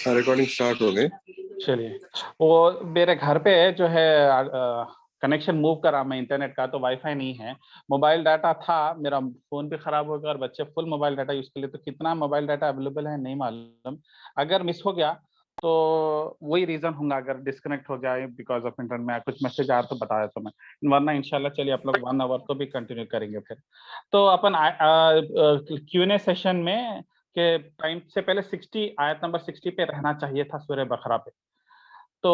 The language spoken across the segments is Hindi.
रिकॉर्डिंग स्टार्ट हो गई। चलिए, वो मेरे घर पे जो है कनेक्शन मूव करा मैं इंटरनेट का, तो वाईफाई नहीं है। मोबाइल डाटा था, मेरा फोन भी खराब हो गया और बच्चे फुल मोबाइल डाटा यूज कर लिए, तो कितना मोबाइल डाटा अवेलेबल है नहीं मालूम। अगर मिस हो गया तो वही रीजन होगा, अगर डिस्कनेक्ट हो गया बिकॉज ऑफ इंटरनेट में कुछ मैसेज आया तो बताया तो मैं, वरना इंशाल्लाह चलिए आप लोग 1 आवर को भी कंटिन्यू करेंगे फिर। तो अपन Q&A सेशन में के टाइम से पहले 60 आयत नंबर 60 पे रहना चाहिए था सूरह बकरा पे। तो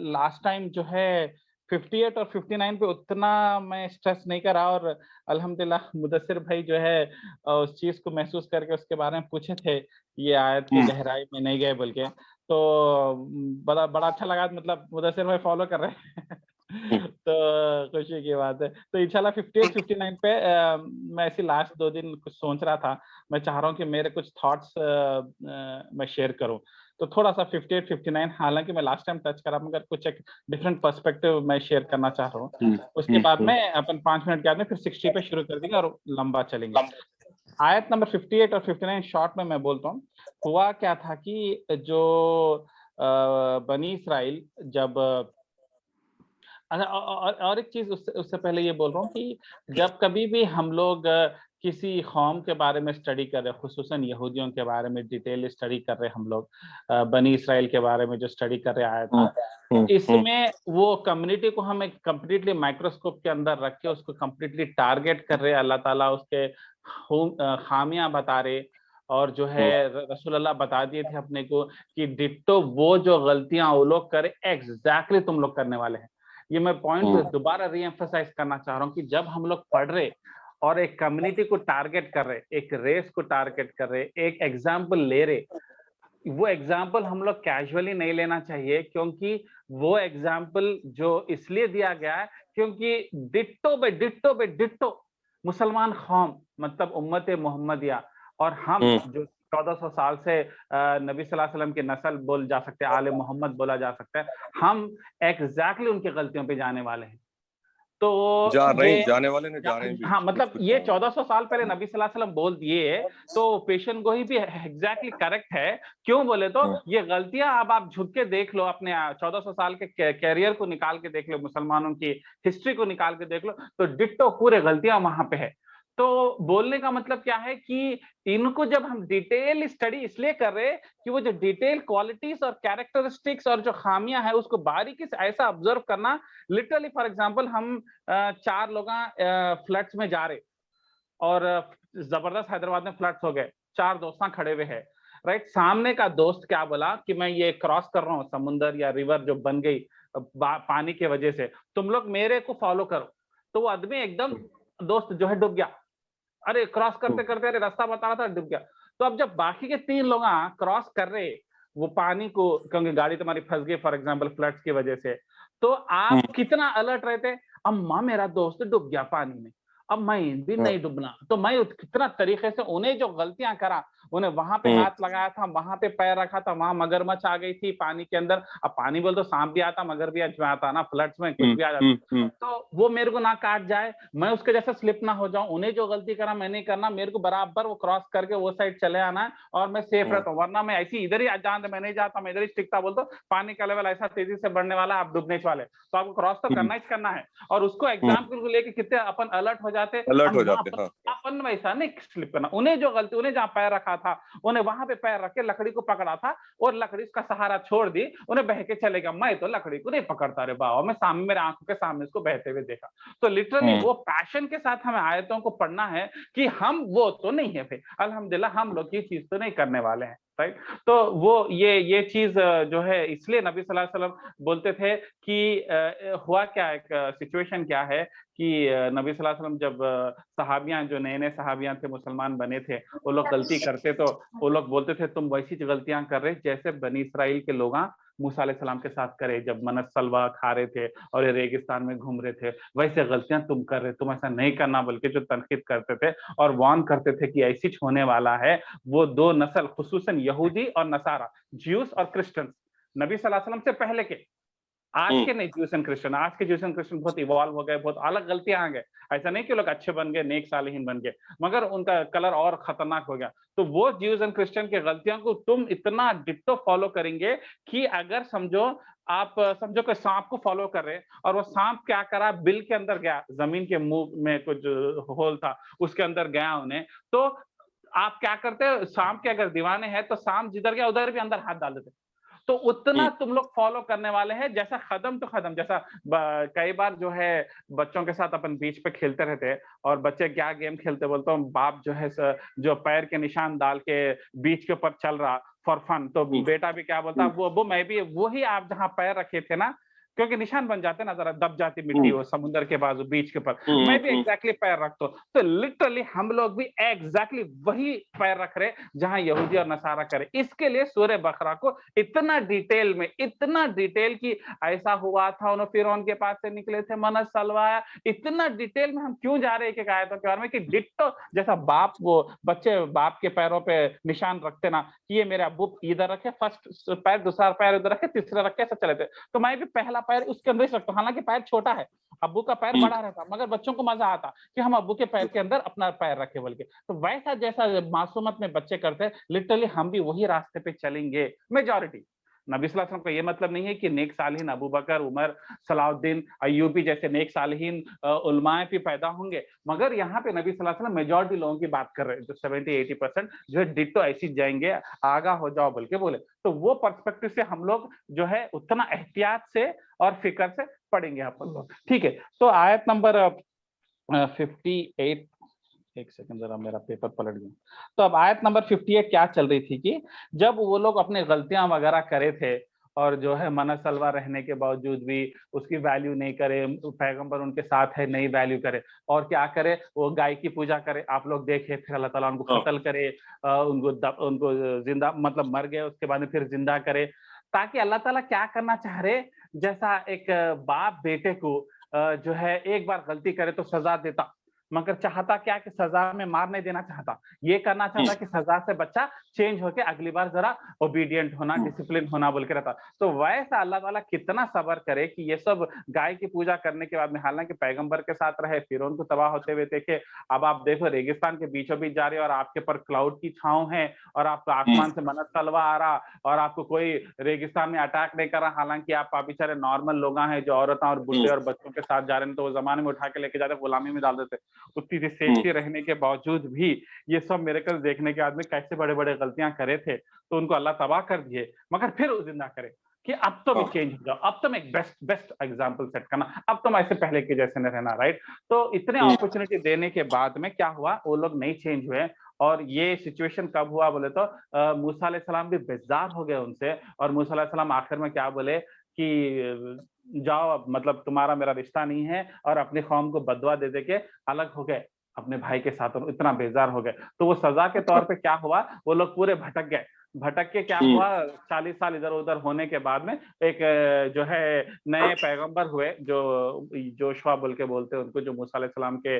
लास्ट टाइम जो है 58 और 59 पे उतना मैं स्ट्रेस नहीं करा, और अल्हम्दुलिल्लाह मुदस्सिर भाई जो है उस चीज को महसूस करके उसके बारे में पूछे थे, ये आयत की गहराई में नहीं गए बोल के। तो बड़ा बड़ा अच्छा लगा, मतलब मुदस्सिर भाई फॉलो कर रहे हैं तो खुशी की बात है। तो इंशाल्लाह 58 59 पे मैं ऐसी लास्ट 2 दिन कुछ सोच रहा था, मैं चाह रहा हूँ कि मेरे कुछ थॉट्स मैं शेयर करूँ। तो थोड़ा सा 58 59 हालांकि मैं लास्ट टाइम टच करा, मगर कुछ एक डिफरेंट पर्सपेक्टिव मैं शेयर करना चाह रहा हूँ। उसके बाद में अपन 5 मिनट के बाद में फिर 60 पे शुरू कर देंगे और लंबा चलेंगे। आयत नंबर 58 और 59 शॉर्ट में मैं बोलता हूँ। हुआ क्या था कि जो बनी इसराइल जब अच्छा, और एक चीज उससे उससे पहले ये बोल रहा हूँ कि जब कभी भी हम लोग किसी कौम के बारे में स्टडी कर रहे हैं, खुसूसन यहूदियों के बारे में डिटेल स्टडी कर रहे हैं हम लोग, बनी इसराइल के बारे में जो स्टडी कर रहे आया था, तो इसमें वो कम्युनिटी को हम एक कंप्लीटली माइक्रोस्कोप के अंदर रख के उसको कंप्लीटली टारगेट कर रहे हैं। अल्लाह ताला उसके खामियां बता रहे, और जो है रसूल अल्लाह बता दिए थे अपने को कि डिट्टो वो जो गलतियां वो लोग करे एग्जैक्टली तुम लोग करने वाले हैं। ये मैं पॉइंट दोबारा रीएम्फसाइज करना चाह रहा हूँ कि जब हम लोग पढ़ रहे और एक कम्युनिटी को टारगेट कर रहे, एक रेस को टारगेट कर रहे, एक एग्जाम्पल ले रहे, वो एग्जाम्पल हम लोग कैजुअली नहीं लेना चाहिए, क्योंकि वो एग्जाम्पल जो इसलिए दिया गया है क्योंकि डिट्टो मुसलमान कौम मतलब उम्मत मोहम्मदिया, और हम जो 1400 साल से नबी सल्लल्लाहु अलैहि वसल्लम की नस्ल बोल जा सकते हैं, आले मोहम्मद बोला जा सकता है, हम एग्जैक्टली उनकी गलतियों पे जाने वाले हैं। तो जाने वाले ने जा रहे हैं भी। हाँ, मतलब ये 1400 साल पहले नबी सल्लल्लाहु अलैहि वसल्लम बोल दिए, तो पेशन गोही भी एग्जैक्टली करेक्ट है। क्यों बोले तो ये गलतियां अब आप झुक के देख लो, अपने 1400 साल के कैरियर को निकाल के देख लो, मुसलमानों की हिस्ट्री को निकाल के देख लो, तो डिट्टो पूरे गलतियां वहां पे है। तो बोलने का मतलब क्या है कि इनको जब हम डिटेल स्टडी इसलिए कर रहे कि वो जो डिटेल क्वालिटीज और कैरेक्टरिस्टिक्स और जो खामियां है उसको बारीकी से ऐसा ऑब्जर्व करना। लिटरली फॉर एग्जांपल हम 4 लोग फ्लड्स में जा रहे, और जबरदस्त हैदराबाद में फ्लड्स हो गए, 4 दोस्त खड़े हुए हैं, राइट। सामने का दोस्त क्या बोला कि मैं ये क्रॉस कर रहा हूँ समुंदर या रिवर जो बन गई पानी की वजह से, तुम लोग मेरे को फॉलो करो। तो वो आदमी एकदम दोस्त जो है डूब गया, अरे क्रॉस करते करते अरे रास्ता बता रहा था डूब गया। तो अब जब बाकी के 3 लोग क्रॉस कर रहे वो पानी को, क्योंकि गाड़ी तुम्हारी फंस गई फॉर एग्जांपल फ्लड्स की वजह से, तो आप कितना अलर्ट रहते, अम्मा मेरा दोस्त डूब गया पानी में, अब मैं भी नहीं डूबना। तो मैं कितना तरीके से उन्हें जो गलतियां करा, उन्हें वहां पे हाथ लगाया था, वहां पे पैर रखा था, वहां मगरमच्छ आ गई थी पानी के अंदर। अब पानी बोल तो सांप भी आता, मगर भी आता ना, फ्लड्स में कुछ भी आ जाता, तो वो मेरे को ना काट जाए, मैं उसके जैसा स्लिप ना हो जाऊं। उन्हें जो गलती करा मैं नहीं करना, मेरे को बराबर वो क्रॉस करके वो साइड चले आना है और मैं सेफ रहता हूँ। वरना मैं ऐसी इधर ही जान मैं नहीं जाता, मैं इधर ही टिकता, बोलता पानी का लेवल ऐसा तेजी से बढ़ने वाला है, आप डूबने वाले, तो आपको क्रॉस तो करना ही करना है। और उसको एग्जाम्पल को लेके कितने अपन अलर्ट हो जाते, अपन वैसा नहीं स्लिप करना। उन्हें जो गलती, उन्हें जहां पैर रखा था, उन्हें वहां पे पैर रख के लकड़ी को पकड़ा था और लकड़ी का सहारा छोड़ दी, उन्हें बह के चलेगा। मैं तो लकड़ी को नहीं पकड़ता रे बाबा, मैं सामने मेरे आंखों के सामने इसको बहते हुए देखा। तो लिटरली वो पैशन के साथ हमें आयतों को पढ़ना है कि हम वो तो नहीं है भाई, अल्हम्दुलिल्लाह हम लोग ये चीज तो नहीं करने वाले हैं, राइट। तो वो ये चीज जो है, इसलिए नबी सल्लल्लाहु अलैहि वसल्लम बोलते थे कि हुआ क्या, एक सिचुएशन क्या है कि नबी सल्लल्लाहु अलैहि वसल्लम जब सहाबियां, जो नए नए सहाबियां थे, मुसलमान बने थे, वो लोग गलती करते तो वो लोग बोलते थे तुम वैसी गलतियां कर रहे जैसे बनी इसराइल के लोग मूसा अलैहि सलाम के साथ करे, जब मनस सलवा खा रहे थे और ये रेगिस्तान में घूम रहे थे, वैसे गलतियां तुम कर रहे, तुम ऐसा नहीं करना, बल्कि जो तनकीद करते थे और वार्न करते थे कि ऐसी होने वाला है। वो 2 नस्ल, खुसूसन यहूदी और नसारा, ज्यूस और क्रिश्चियंस, नबी सल्लल्लाहु अलैहि वसल्लम से पहले के, आज के नहीं ज्यूस एंड क्रिश्चियन, आज के ज्यूस एंड क्रिश्चियन बहुत इवॉल्व हो गए, बहुत अलग गलतियां आ गए। ऐसा नहीं कि लोग अच्छे बन गए, नेक सालिहीन बन गए, मगर उनका कलर और खतरनाक हो गया। तो वो ज्यूस एंड क्रिश्चियन की गलतियों को तुम इतना डिट्टो फॉलो करेंगे कि अगर समझो आप समझो कि सांप को फॉलो कर रहे हैं और वो सांप क्या करा, बिल के अंदर गया, जमीन के मुंह में कुछ होल था, उसके अंदर गया उन्हें, तो आप क्या करते हो, सांप के अगर दीवाने हैं तो सांप जिधर गया उधर भी अंदर हाथ डाल देते। तो उतना तुम लोग फॉलो करने वाले हैं, जैसा कदम तो कदम, जैसा कई बार जो है बच्चों के साथ अपन बीच पे खेलते रहते हैं और बच्चे क्या गेम खेलते बोलते हो, बाप जो है जो पैर के निशान डाल के बीच के ऊपर चल रहा फॉर फन, तो बेटा भी क्या बोलता, वो मैं भी वही आप जहाँ पैर रखे थे ना, क्योंकि निशान बन जाते ना, जरा दब जाती मिट्टी वो समुद्र के बाजू बीच के ऊपर, मैं भी एग्जैक्टली पैर रखता हूँ। तो लिटरली हम लोग भी एग्जैक्टली वही पैर रख रहे जहां यहूदी और नसारा करे। इसके लिए सूरह बकरा को इतना डिटेल में, इतना डिटेल की ऐसा हुआ था, उन्होंने फिरौन के पास से निकले थे, मन सलवाया, इतना डिटेल में हम क्यों जा रहे हैं एक आयतों के बारे में कि डिट्टो जैसा बाप, वो बच्चे बाप के पैरों पे निशान रखते ना कि ये मेरे अब्बू इधर रखे फर्स्ट पैर, दूसरा पैर उधर रखे, तीसरा रखे, ऐसा चले थे। तो मैं भी पहला पैर उसके अंदर ही रखता हूँ, हालांकि पैर छोटा है, अब्बू का पैर बड़ा रहता, मगर बच्चों को मजा आता कि हम अब्बू के पैर के अंदर अपना पैर रखे बोल के। तो वैसा जैसा मासूमत में बच्चे करते हैं, लिटरली हम भी वही रास्ते पे चलेंगे मेजॉरिटी। नबी सल्लल्लाहु अलैहि वसल्लम का ये मतलब नहीं है कि नेक सालिहीन अबू बकर, उमर, सलाउद्दीन अय्यूबी जैसे नेक सालिहीन उलमाए भी पैदा होंगे, मगर यहाँ पे नबी सल्लल्लाहु अलैहि वसल्लम मेजॉरिटी लोगों की बात कर रहे हैं, जो 70-80% जो है डिट्टो ऐसी जाएंगे, आगा हो जाओ बोल के बोले। तो वो पर्सपेक्टिव से हम लोग जो है उतना एहतियात से और फिक्र से पढ़ेंगे अपन लोग, ठीक है। तो आयत नंबर 58, एक सेकंड जरा मेरा पेपर पलट गया। तो अब आयत नंबर 58 क्या चल रही थी कि जब वो लोग अपनी गलतियां वगैरह करे थे और जो है मना सलवा रहने के बावजूद भी उसकी वैल्यू नहीं करे, पैगंबर उनके साथ है नहीं वैल्यू करे, और क्या करे, वो गाय की पूजा करे, आप लोग देखे, फिर अल्लाह ताला उनको कत्ल करे, उनको जिंदा मतलब मर गए उसके बाद में फिर जिंदा करे, ताकि अल्लाह ताला क्या करना चाह रहे, जैसा एक बाप बेटे को जो है एक बार गलती करे तो सजा देता, मगर चाहता क्या कि सजा में मार नहीं देना चाहता, ये करना चाहता कि सजा से बच्चा चेंज होके अगली बार जरा ओबीडियंट होना, डिसिप्लिन होना बोल के रहता। तो वैसा अल्लाह ताला कितना सब्र करे कि ये सब गाय की पूजा करने के बाद में, हालांकि पैगंबर के साथ रहे, फिर उनको तबाह होते हुए देखे, अब आप देखो रेगिस्तान के बीचों बीच जा रहे हो और आपके पर क्लाउड की छांव है और आपको आसमान से मन्नत तलवा आ रहा और आपको कोई रेगिस्तान में अटैक नहीं कर रहा, हालांकि आप बेचारे नॉर्मल लोग हैं जो औरतें और बुढ़े और बच्चों के साथ जा रहे हैं, तो वो जमाने में उठा के लेके जाते, गुलामी में डाल देते, उतनी सेफ्टी रहने के बावजूद भी ये सब मिरेकल देखने के आदमी कैसे बड़े बड़े गलतियां करे थे, तो उनको अल्लाह तबाह कर दिए, मगर फिर वो जिंदा करे कि अब तुम चेंज हो जाओ, अब तुम एक बेस्ट एग्जांपल सेट करना, अब तुम ऐसे पहले के जैसे नहीं रहना, राइट। तो इतने अपॉर्चुनिटी देने के बाद में क्या हुआ, वो लोग नहीं चेंज हुए, और ये सिचुएशन कब हुआ बोले तो मूसा अलैहि सलाम भी बेजार हो गए उनसे, और मूसा अलैहि सलाम आखिर में क्या बोले कि जाओ, अब मतलब तुम्हारा मेरा रिश्ता नहीं है, और अपनी कौम को बदवा दे दे के अलग हो गए अपने भाई के साथ, और इतना बेजार हो गए। तो वो सजा के तौर पे क्या हुआ, वो लोग पूरे भटक गए, भटक के क्या हुआ, 40 साल इधर उधर होने के बाद में एक जो है नए पैगंबर हुए, जो जोशुआ बोल के बोलते हैं उनको, जो मूसा अलैहि सलाम के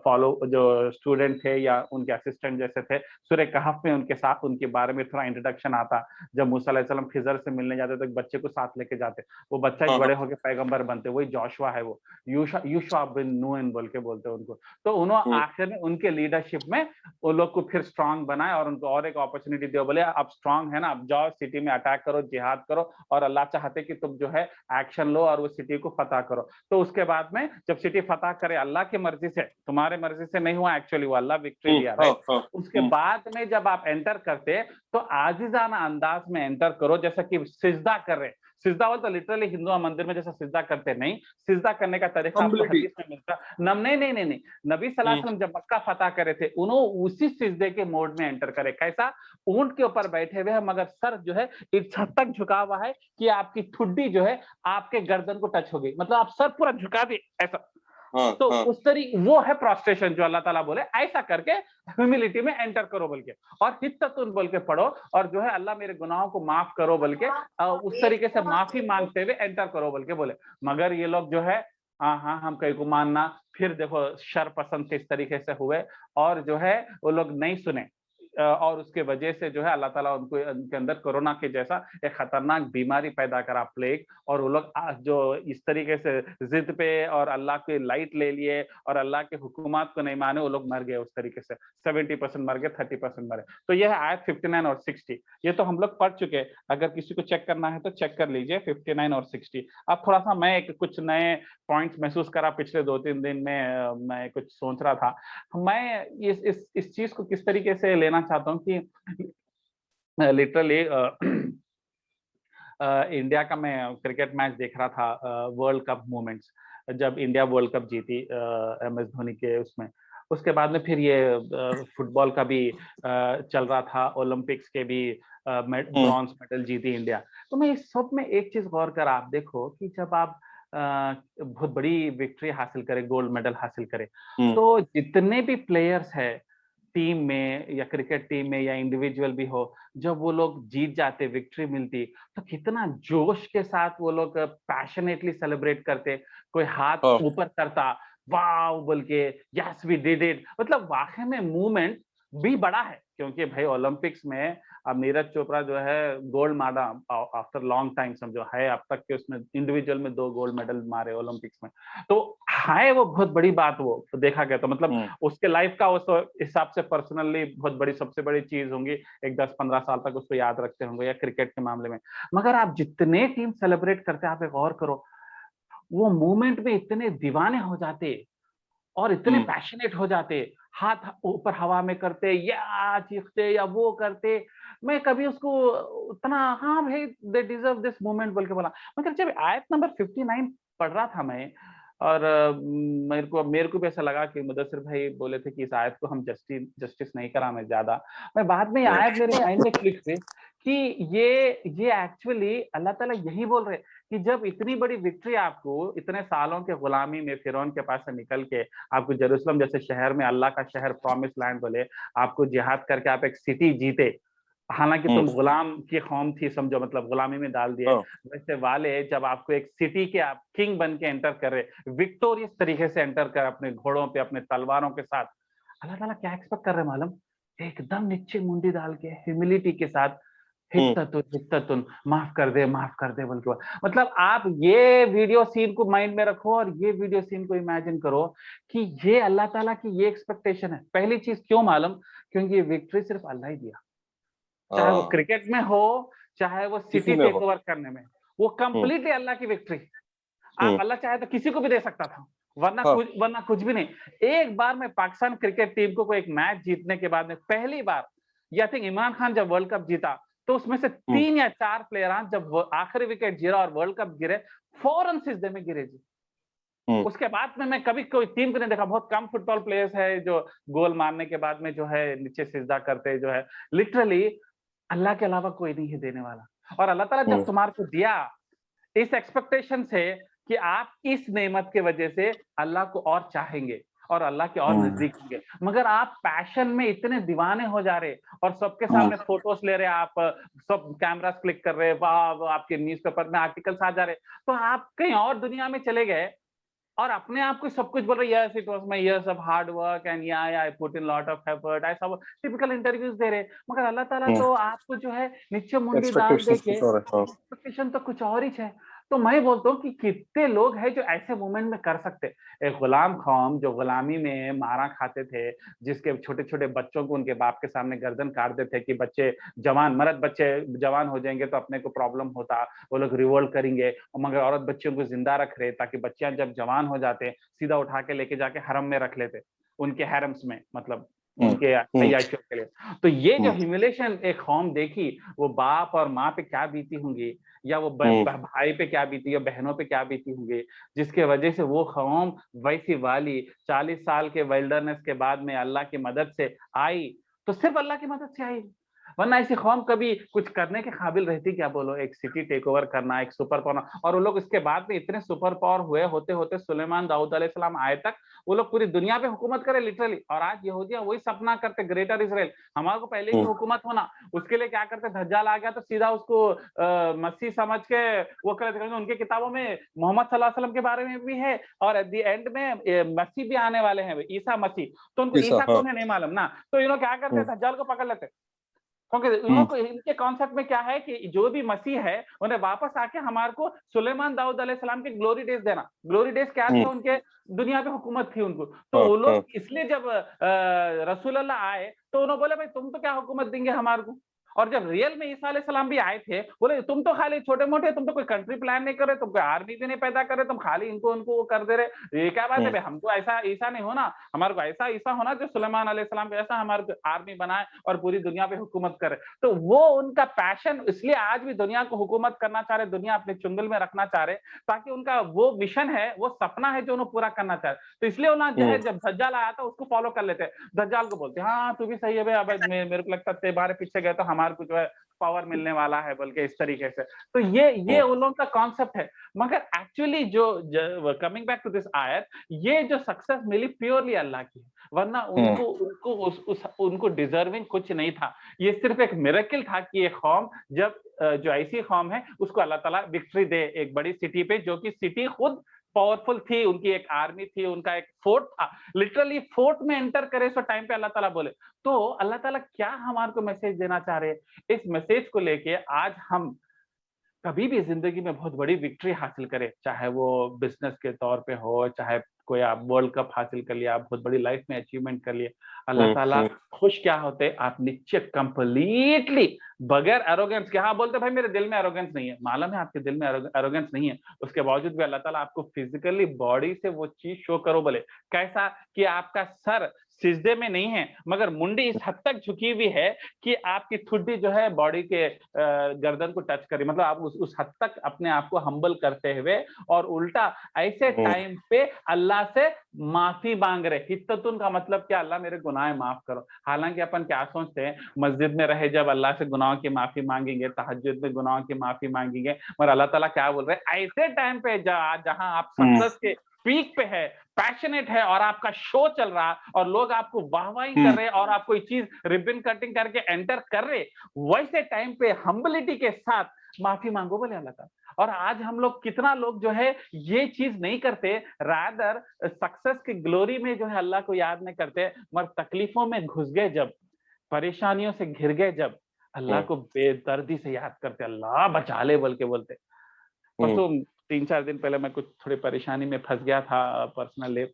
फॉलो जो स्टूडेंट थे या उनके असिस्टेंट जैसे थे। सूरह कहफ में उनके साथ उनके बारे में थोड़ा इंट्रोडक्शन आता, जब मूसा अलैहि सलाम खिजर से मिलने जाते तो एक बच्चे को साथ लेके जाते, वो बच्चा एक बड़े होकर पैगंबर बनते, वही जोशुआ है, वो यूशुआ बिन नून बोल के बोलते हैं उनको। तो उन्होंने आखिर में उनके लीडरशिप में वो लोग को फिर स्ट्रांग बनाया और उनको और एक अपॉर्चुनिटी दिया, बोले अब स्ट्रांग है ना, अब जाओ सिटी में अटैक करो, जिहाद करो, और अल्लाह चाहते कि तुम जो है एक्शन लो और वो सिटी को फतह करो। तो उसके बाद में जब सिटी फतह करे अल्लाह की मर्जी से, तुम्हारे मर्जी से नहीं हुआ, एक्चुअली वो अल्लाह विक्ट्री दिया, राइट। उसके बाद में जब आप एंटर करते तो आजिजाना अंदाज में एंटर करो, जैसा कि सिजदा कर रहे, सिजदा बोल तो लिटरली हिंदू मंदिर में जैसा सिजदा करते नहीं, सिजदा करने का तरीका आपको हदीस में मिलता नहीं नहीं नहीं नहीं, नबी सल्लल्लाहु अलैहि वसल्लम जब मक्का फतह करे थे, उन्होंने उसी सिजदे के मोड में एंटर करे, कैसा, ऊंट के ऊपर बैठे हुए हैं, मगर सर जो है इस हद तक झुका हुआ है कि आपकी ठुड्डी जो है आपके गर्दन को टच हो गई, मतलब आप सर पूरा झुका दिए ऐसा। तो उस तरीके वो है प्रोस्ट्रेशन, जो अल्लाह ताला बोले ऐसा करके ह्यूमिलिटी में एंटर करो बोल के, और हित्ततुन बोल के पढ़ो, और जो है अल्लाह मेरे गुनाहों को माफ करो बोल के उस तरीके से माफी मांगते हुए एंटर करो बोल के बोले। मगर ये लोग जो है हाँ हम कहीं को मानना, फिर देखो शर पसंद किस तरीके से हुए, और जो है वो लोग नहीं सुने, और उसके वजह से जो है अल्लाह ताला उनको उनके अंदर कोरोना के जैसा एक खतरनाक बीमारी पैदा करा, प्लेग, और वो लोग जो इस तरीके से जिद पे और अल्लाह की लाइट ले लिए और अल्लाह के हुकूमात को नहीं माने, वो लोग मर गए उस तरीके से। 70% मर गए, 30% मरे। तो यह है आयत 59 और 60। ये तो हम लोग पढ़ चुके हैं, अगर किसी को चेक करना है तो चेक कर लीजिए 59 और 60। अब थोड़ा सा मैं कुछ नए पॉइंट्स महसूस करा पिछले 2-3 दिन में, मैं कुछ सोच रहा था। मैं इस चीज को किस तरीके से लेना चाहता हूँ कि लिटरली इंडिया का मैं क्रिकेट मैच देख रहा था, वर्ल्ड कप मोमेंट्स, जब इंडिया वर्ल्ड कप जीती MS धोनी के उसमें। उसके बाद में फिर ये फुटबॉल का भी चल रहा था, ओलंपिक्स के भी ब्रॉन्ज मेडल जीती इंडिया। तो मैं इस सब में एक चीज गौर कर, आप देखो कि जब आप बहुत बड़ी विक्ट्री हासिल करें, गोल्ड मेडल हासिल करें, तो जितने भी प्लेयर्स है टीम में या क्रिकेट टीम में या इंडिविजुअल भी हो, जब वो लोग जीत जाते, विक्ट्री मिलती, तो कितना जोश के साथ वो लोग पैशनेटली सेलिब्रेट करते, कोई हाथ ऊपर करता, वाव बोल के, यस वी डिड इट। मतलब वाकई में मूवमेंट भी बड़ा है, क्योंकि भाई ओलंपिक्स में अब नीरज चोपड़ा जो है गोल्ड मारा आफ्टर लॉन्ग टाइम, समझो है अब तक के उसमें इंडिविजुअल में 2 गोल्ड मेडल मारे ओलंपिक्स में। तो है वो बहुत बड़ी बात, वो देखा गया तो मतलब उसके लाइफ का उस हिसाब से पर्सनली बहुत बड़ी, सबसे बड़ी चीज होंगी, एक 10-15 साल तक उसको याद रखते होंगे, या क्रिकेट के मामले में। मगर आप जितने टीम सेलिब्रेट करते, आप एक गौर करो, वो मूवमेंट में इतने दीवाने हो जाते और इतने पैशनेट हो जाते, हाथ ऊपर हवा में करते या चीखते या वो करते। मैं कभी उसको उतना, हाँ भाई दे डिजर्व दिस मोमेंट बोल के बोला। मगर जब आयत नंबर 59 पढ़ रहा था मैं, और मेरे को भी ऐसा लगा कि मुदस्सिर भाई बोले थे कि इस आयत को हम जस्टिस नहीं करा मैं ज्यादा। मैं बाद में आयत मेरे माइंड में क्लिक हुई कि ये एक्चुअली अल्लाह ताला यही बोल रहे कि जब इतनी बड़ी विक्ट्री आपको, इतने सालों के गुलामी में फिरौन के पास से निकल के आपको जेरूसलम जैसे शहर में, अल्लाह का शहर, प्रॉमिस लैंड बोले, आपको जिहाद करके आप एक सिटी जीते, हालांकि तुम गुलाम की कौम थी, समझो, मतलब गुलामी में डाल दिए, वैसे वाले जब आपको एक सिटी के आप किंग बन के एंटर कर रहे, विक्टोरियस तरीके से एंटर कर, अपने घोड़ों पे, अपने तलवारों के साथ, अल्लाह ताला क्या एक्सपेक्ट कर रहे मालूम? एकदम नीचे मुंडी डाल के, ह्यूमिलिटी के साथ, हित्ततुन, माफ कर दे बोल के। मतलब आप ये वीडियो सीन को माइंड में रखो और ये वीडियो सीन को इमेजिन करो कि ये अल्लाह ताला की ये एक्सपेक्टेशन है। पहली चीज क्यों मालूम? क्योंकि ये विक्ट्री सिर्फ अल्लाह ही दिया, चाहे वो क्रिकेट में हो, चाहे वो सिटी टेक ओवर करने में, वो कंप्लीटली अल्लाह की विक्ट्री। आप अल्लाह चाहे तो किसी को भी दे सकता था, वरना कुछ भी नहीं। एक बार में पाकिस्तान क्रिकेट टीम को एक मैच जीतने के बाद में पहली बार, या थिंक इमरान खान जब वर्ल्ड कप जीता, तो उसमें से 3 या 4 प्लेयर जब आखिरी विकेट गिरा और वर्ल्ड कप गिरे, फौरन सिजदे में गिरे जी। उसके बाद में मैं कभी कोई टीम को नहीं देखा, बहुत कम फुटबॉल प्लेयर्स है जो गोल मारने के बाद में जो है नीचे सिजदा करते, जो है लिटरली अल्लाह के अलावा कोई नहीं है देने वाला। और अल्लाह ताला जब तुम्हारे को दिया इस एक्सपेक्टेशन से कि आप इस नेमत के वजह से अल्लाह को और चाहेंगे और अल्लाह के और नजदीक होंगे, मगर आप पैशन में इतने दीवाने हो जा रहे और सबके सामने फोटोस ले रहे, आप सब कैमरास क्लिक कर रहे, वाह, आपके न्यूज़पेपर में आर्टिकल्स आ जा रहे, तो आप कहीं और दुनिया में चले गए और अपने आप को सब कुछ बोल रहे, yes it was my years of hard work and yeah I put in lot of effort, ऐसा वो टिपिकल इंटरव्यूज दे रहे। मगर अल्लाह ताला तो आपको जो है नीचे मुंडी डाल दे के, एक्सपेक्टेशन तो कुछ और ही है। तो मैं बोलता हूँ कि कितने लोग हैं जो ऐसे मोमेंट में कर सकते। एक गुलाम कौम जो गुलामी में मारा खाते थे, जिसके छोटे छोटे बच्चों को उनके बाप के सामने गर्दन काट देते कि बच्चे जवान, मर्द बच्चे जवान हो जाएंगे तो अपने को प्रॉब्लम होता, वो लोग रिवोल्ट करेंगे, मगर औरत बच्चियों को जिंदा रख रहे ताकि बच्चियां जब जवान हो जाते सीधा उठा के लेके जाके हरम में रख लेते, उनके हैरम्स में, मतलब उनके अय्याशियों के लिए। तो ये जो ह्यूमिलेशन एक कौम देखी, वो बाप और माँ पे क्या बीती होंगी, या वो भाई पे क्या बीती, या बहनों पे क्या बीती होंगी, जिसके वजह से वो कौम वैसी वाली 40 साल के विल्डरनेस के बाद में अल्लाह की मदद से आई, तो सिर्फ अल्लाह की मदद से आई। वरना ऐसी कौम कभी कुछ करने के काबिल रहती क्या बोलो? एक सिटी टेक ओवर करना, एक सुपर पावर, और वो लोग इसके बाद में इतने सुपर पावर हुए, होते-होते सुलेमान दाऊद अलैहिस्सलाम आए तक वो लोग पूरी दुनिया पे हुकूमत करे लिटरली। और आज यहूदियाँ वही सपना करते, ग्रेटर इज़राइल, हमारे को पहले ही हम्म, हुकूमत होना। उसके लिए क्या करते, दज्जाल आ गया तो सीधा उसको मसीह समझ के वो कर देते। उनकी किताबों में मोहम्मद सल्लल्लाहु अलैहि वसल्लम के बारे में भी है, और एट द एंड में मसीह भी आने वाले हैं, ईसा मसीह। तो उनको ईसा, ईसा हाँ। कौन है नहीं मालूम ना, तो ये लोग क्या करते हम्म, हैं, दज्जाल को पकड़ लेते हैं। क्योंकि इन हम्म, लोग को, इनके कॉन्सेप्ट में क्या है कि जो भी मसीह है उन्हें वापस आके हमारे को सुलेमान दाऊद अलैहिस्सलाम के ग्लोरी डेज देना। ग्लोरी डेज क्या थे हम्म, उनके? दुनिया पे हुकूमत थी उनको। तो हाँ, वो हाँ, लोग इसलिए जब रसूल अल्लाह आए तो उन्होंने बोले भाई तुम तो क्या हुकूमत देंगे हमारे को। और जब रियल में ईसा अलैहिस्सलाम भी आए थे, बोले तुम तो खाली छोटे-मोटे, तुम तो कोई कंट्री प्लान नहीं कर रहे, तुम कोई आर्मी भी नहीं पैदा कर रहे, तुम खाली इनको उनको वो कर दे रहे। ये क्या बात है हम्म, भाई, हमको ऐसा ईसा नहीं होना, हमारे को ऐसा ईसा होना जो सुलेमान अलैहिस्सलाम के जैसा हमारे को आर्मी बनाए और पूरी दुनिया पे हुकूमत करे। तो वो उनका पैशन, इसलिए आज भी दुनिया को हुकूमत करना चाह रहे, दुनिया अपने चुंगल में रखना चाह रहे, ताकि उनका वो मिशन है, वो सपना है जो उन्हें पूरा करना चाह रहे। तो इसलिए उन्होंने जो है, हम्म, जब दज्जाल आया था उसको फॉलो कर लेते हैं। दज्जाल को बोलते हैं, हाँ तू भी सही है भाई, अब मेरे को लगता है तुम्हारे पीछे गए तो हमारे को जो है पावर मिलने वाला है, बल्कि इस तरीके से। तो ये हम्म, उन लोगों का कॉन्सेप्ट है। मगर एक्चुअली जो कमिंग बैक टू दिस आयत, ये जो सक्सेस मिली प्योरली अल्लाह की है, वरना हम्म, उनको उनको उनको डिजर्विंग कुछ नहीं था। ये सिर्फ एक मिरेकल था कि ये कौम जब जो ऐसी कौम है उसको अल्लाह ताला विक्ट्री दे एक बड़ी सिटी पे, जो कि सिटी खुद पावरफुल थी, उनकी एक आर्मी थी, उनका एक फोर्ट था। लिटरली फोर्ट में एंटर करे सो टाइम पे अल्लाह ताला बोले। तो अल्लाह ताला क्या हमारे को मैसेज देना चाह रहे हैं? इस मैसेज को लेके आज हम कभी भी जिंदगी में बहुत बड़ी विक्ट्री हासिल करें, चाहे वो बिजनेस के तौर पे हो, चाहे कोई आप वर्ल्ड कप हासिल कर लिया, आप बहुत बड़ी लाइफ में अचीवमेंट कर लिए, अल्लाह ताला हम्म, खुश क्या होते हैं, आप नीचे कंप्लीटली बगैर एरोगेंस के, हाँ बोलते भाई मेरे दिल में एरोगेंस नहीं है, मालूम है आपके दिल में एरोगेंस नहीं है, उसके बावजूद भी अल्लाह ताला आपको फिजिकली बॉडी से वो चीज शो करो बोले। कैसा? कि आपका सर सिजदे में नहीं है, मगर मुंडी इस हद तक झुकी हुई है कि आपकी ठुड्डी जो है बॉडी के गर्दन को टच करे, मतलब आप उस हद तक अपने आप को हम्बल करते हुए, और उल्टा ऐसे हम्म, टाइम पे अल्लाह से माफी मांग रहे। हित्ततुन का मतलब क्या? अल्लाह मेरे गुनाह माफ करो। हालांकि अपन क्या सोचते हैं, मस्जिद में रहे जब अल्लाह से गुनाहों की माफी मांगेंगे, तहज्जुद में गुनाहों की माफी मांगेंगे, मगर अल्लाह ताला क्या बोल रहे हैं, ऐसे टाइम पे जहां आप हम्म, सक्सेस के पीक पे है, पैशनेट है, और आपका शो चल रहा है, और लोग आपको वाहवाही कर हम्म, रहे हैं, और आप कोई चीज रिबन कटिंग करके एंटर कर रहे, वैसे टाइम पे हम्बिलिटी के साथ माफी मांगो बोले अल्लाह ताला। और आज हम लोग कितना लोग जो है ये चीज नहीं करते, रादर सक्सेस की ग्लोरी में जो है अल्लाह को याद नहीं करते, मगर तकलीफों में घुस गए जब, परेशानियों से घिर गए जब, अल्लाह हम्म, को बेदर्दी से याद करते, अल्लाह बचा ले बोल के बोलते। हम्म, परसों 3-4 दिन पहले मैं कुछ थोड़ी परेशानी में फंस गया था पर्सनली,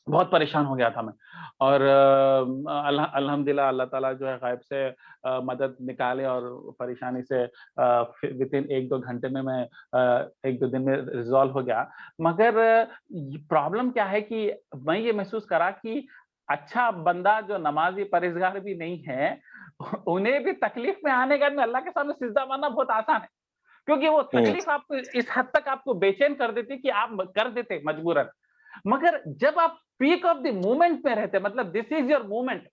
बहुत परेशान हो गया था मैं। और अल्हम्दुलिल्लाह अल्लाह ताला जो है गायब से मदद निकाले, और परेशानी से विदिन 1-2 घंटे में मैं 1-2 दिन में रिज़ॉल्व हो गया। मगर प्रॉब्लम क्या है कि मैं ये महसूस करा कि अच्छा बंदा जो नमाज़ी परहेज़गार भी नहीं है, उन्हें भी तकलीफ में आने के बाद में अल्लाह के सामने सिजदा मारना बहुत आसान है। क्योंकि वो हम्म, तकलीफ आपको इस हद तक आपको बेचैन कर देती कि आप कर देते मजबूरन। मगर जब आप पीक ऑफ द मोमेंट में रहते, मतलब दिस इज योर मोमेंट,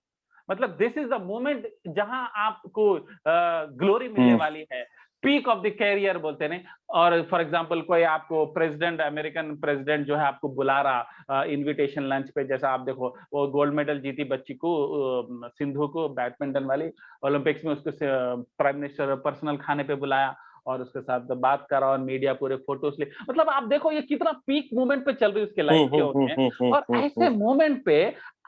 मतलब दिस इज द मोमेंट जहां आपको ग्लोरी मिलने हम्म, वाली है, पीक ऑफ द कैरियर बोलते हैं। और फॉर एग्जांपल कोई आपको प्रेसिडेंट, अमेरिकन प्रेसिडेंट जो है आपको बुला रहा इनविटेशन लंच पे, जैसा आप देखो वो गोल्ड मेडल जीती बच्ची को, सिंधु को, बैडमिंटन वाली, ओलंपिक्स में, उसको प्राइम मिनिस्टर पर्सनल खाने पे बुलाया, और उसके साथ बात करा, और मीडिया पूरे फोटोज ले, मतलब आप देखो ये कितना पीक मोमेंट पे चल रही है उसके हम्म, लाइफ के होते हैं। और ऐसे मोमेंट पे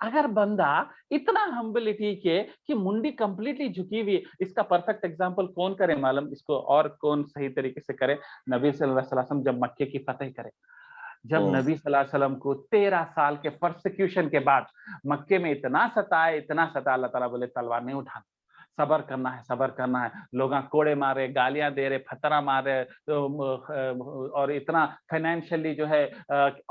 अगर बंदा इतना हम्बिलिटी के कि मुंडी कंप्लीटली झुकी हुई, इसका परफेक्ट एग्जांपल कौन करे मालूम, इसको और कौन सही तरीके से करे? नबी सल्लल्लाहु अलैहि वसल्लम जब मक्के की फतह करे, जब हम्म, नबी सल्लल्लाहु अलैहि वसल्लम को 13 साल के परसिक्यूशन के बाद मक्के में इतना सताए, इतना सताया, अल्लाह ताला बोले तलवार नहीं उठाना, सबर करना है, सबर करना है। लोग कोड़े मारे, गालियां दे रहे, फतरा मार रहे, और इतना फाइनेंशियली जो है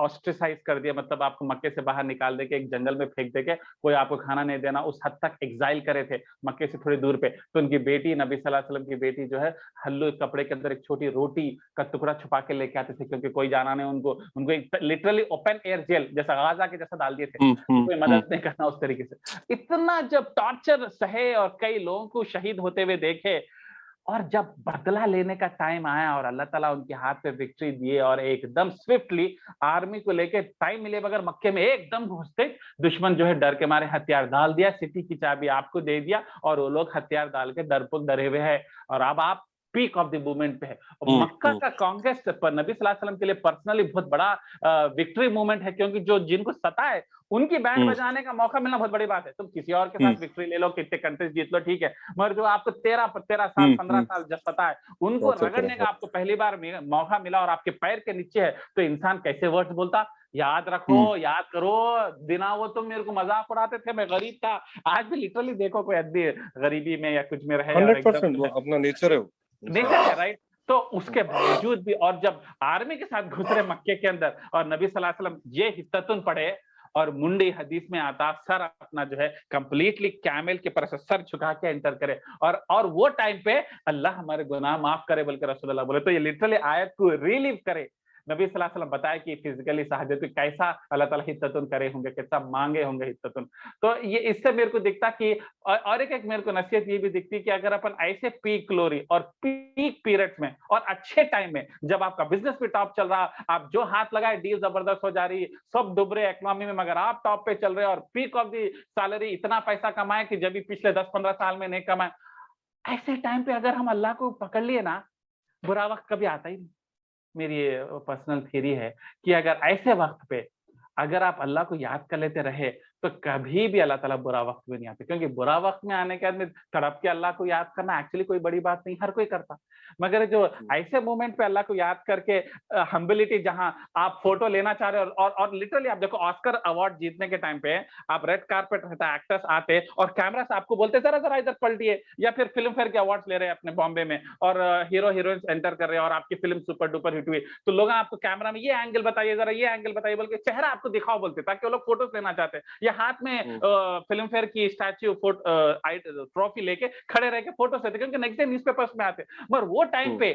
ऑस्ट्रिसाइज कर दिया, मतलब आपको मक्के से बाहर निकाल दे के एक जंगल में फेंक दे के, कोई आपको खाना नहीं देना, उस हद तक एग्जाइल करे थे मक्के से थोड़ी दूर पे। तो उनकी बेटी, नबी सल्लल्लाहु अलैहि वसल्लम की बेटी जो है, हल्लू कपड़े के अंदर एक छोटी रोटी का टुकड़ा छुपा के लेके आते थे, क्योंकि कोई जाना नहीं, उनको उनको लिटरली ओपन एयर जेल जैसा गाजा के जैसा डाल दिए थे, हम्म, कोई मदद नहीं करना उस तरीके से। इतना जब टॉर्चर सहे, और कई लोग लोगों को शहीद होते हुए देखे, और जब बदला लेने का टाइम आया और अल्लाह ताला उनके हाथ पे विक्ट्री दिए और एकदम स्विफ्टली आर्मी को लेके टाइम मिले बगैर मक्के में एकदम घुसते, दुश्मन जो है डर के मारे हथियार डाल दिया, सिटी की चाबी आपको दे दिया और वो लोग हथियार डाल के डरपोक डरे हुए हैं, और अब आप पीक ऑफ द मूवमेंट पे है। और मक्का का कांक्वेस्ट पर नबी सल्लल्लाहु अलैहि वसल्लम के लिए पर्सनली बहुत बड़ा विक्ट्री मूवमेंट है, क्योंकि जो जिनको सताए उनकी बैंड बजाने का मौका मिलना बहुत बड़ी बात है। तुम किसी और के साथ विक्ट्री ले लो, कितने कंट्रीज जीत लो, ठीक है, मगर जो आपको 13 साल 15 साल जब पता है, उनको रगड़ने का आपको पहली बार मौका मिला और आपके पैर के नीचे है, तो इंसान कैसे वर्ड्स बोलता। याद रखो, याद करो, बिना वो तुम मेरे को मजाक उड़ाते थे, मैं गरीब था, आज भी लिटरली देखो कोई आदमी गरीबी में या कुछ में रहे, 100% वो अपना नेचर है, नेचर है, राइट। तो उसके बावजूद भी, और जब आर्मी के साथ घुस रहे मक्के के अंदर, और नबी सल्लल्लाहु अलैहि वसल्लम ये हिद्दतुन पढ़े, और मुंडी हदीस में आता, सर अपना जो है कंप्लीटली कैमल के पर से सर झुका के एंटर करे, और वो टाइम पे अल्लाह हमारे गुनाह माफ करे बोल के रसूलुल्लाह बोले, तो ये लिटरली आयत को रिलीव करे। नबी सल्लल्लाहु अलैहि वसल्लम बताया कि फिजिकली शहादत कैसा अल्लाह ताला हिद्दतुन करे होंगे, कितना मांगे होंगे हिद्दतुन। तो ये इससे मेरे को दिखता कि, और एक मेरे को नसीहत ये भी दिखती कि अगर अपन ऐसे पीक ग्लोरी और पीक पीरियड्स में और अच्छे टाइम में, जब आपका बिजनेस भी टॉप चल रहा, आप जो हाथ लगाए डील जबरदस्त हो जा रही, सब डूब रहे इकोनॉमी में, मगर आप टॉप पे चल रहे और पीक ऑफ दी सैलरी, इतना पैसा कमाए कि जब भी पिछले 10-15 साल में नहीं कमाए, ऐसे टाइम पे अगर हम अल्लाह को पकड़ लिए ना, बुरा वक्त कभी आता ही नहीं। मेरी पर्सनल थ्योरी है कि अगर ऐसे वक्त पे अगर आप अल्लाह को याद कर लेते रहे, तो कभी भी अल्लाह ताला बुरा वक्त में नहीं आते, क्योंकि बुरा वक्त में आने के आदमी तड़प के अल्लाह को याद करना एक्चुअली कोई बड़ी बात नहीं, हर कोई करता, मगर जो ऐसे मोमेंट पे अल्लाह को याद करके हम्बिलिटी, जहां आप फोटो लेना चाह रहे हो, और लिटरली आप देखो ऑस्कर अवार्ड जीतने के टाइम पे आप रेड कारपेट रहता, एक्टर्स आते और कैमरा से आपको बोलते जरा जरा इधर पलटिए, या फिर फिल्म फेयर के अवार्ड्स ले रहे हैं अपने बॉम्बे में, और हीरो हीरोइंस एंटर कर रहे हैं और आपकी फिल्म सुपर डुपर हिट हुई, तो लोग आपको कैमरा में ये एंगल बताइए, जरा ये एंगल बताइए बोल के चेहरा आपको दिखाओ बोलते, ताकि वो लोग फोटोज लेना चाहते हैं, या हाथ में फिल्म फेयर की स्टैच्यू ट्रॉफी लेके खड़े रह के फोटोज लेते, क्योंकि नेक्स्ट डे न्यूज़पेपर्स में आते। मगर वो टाइम पे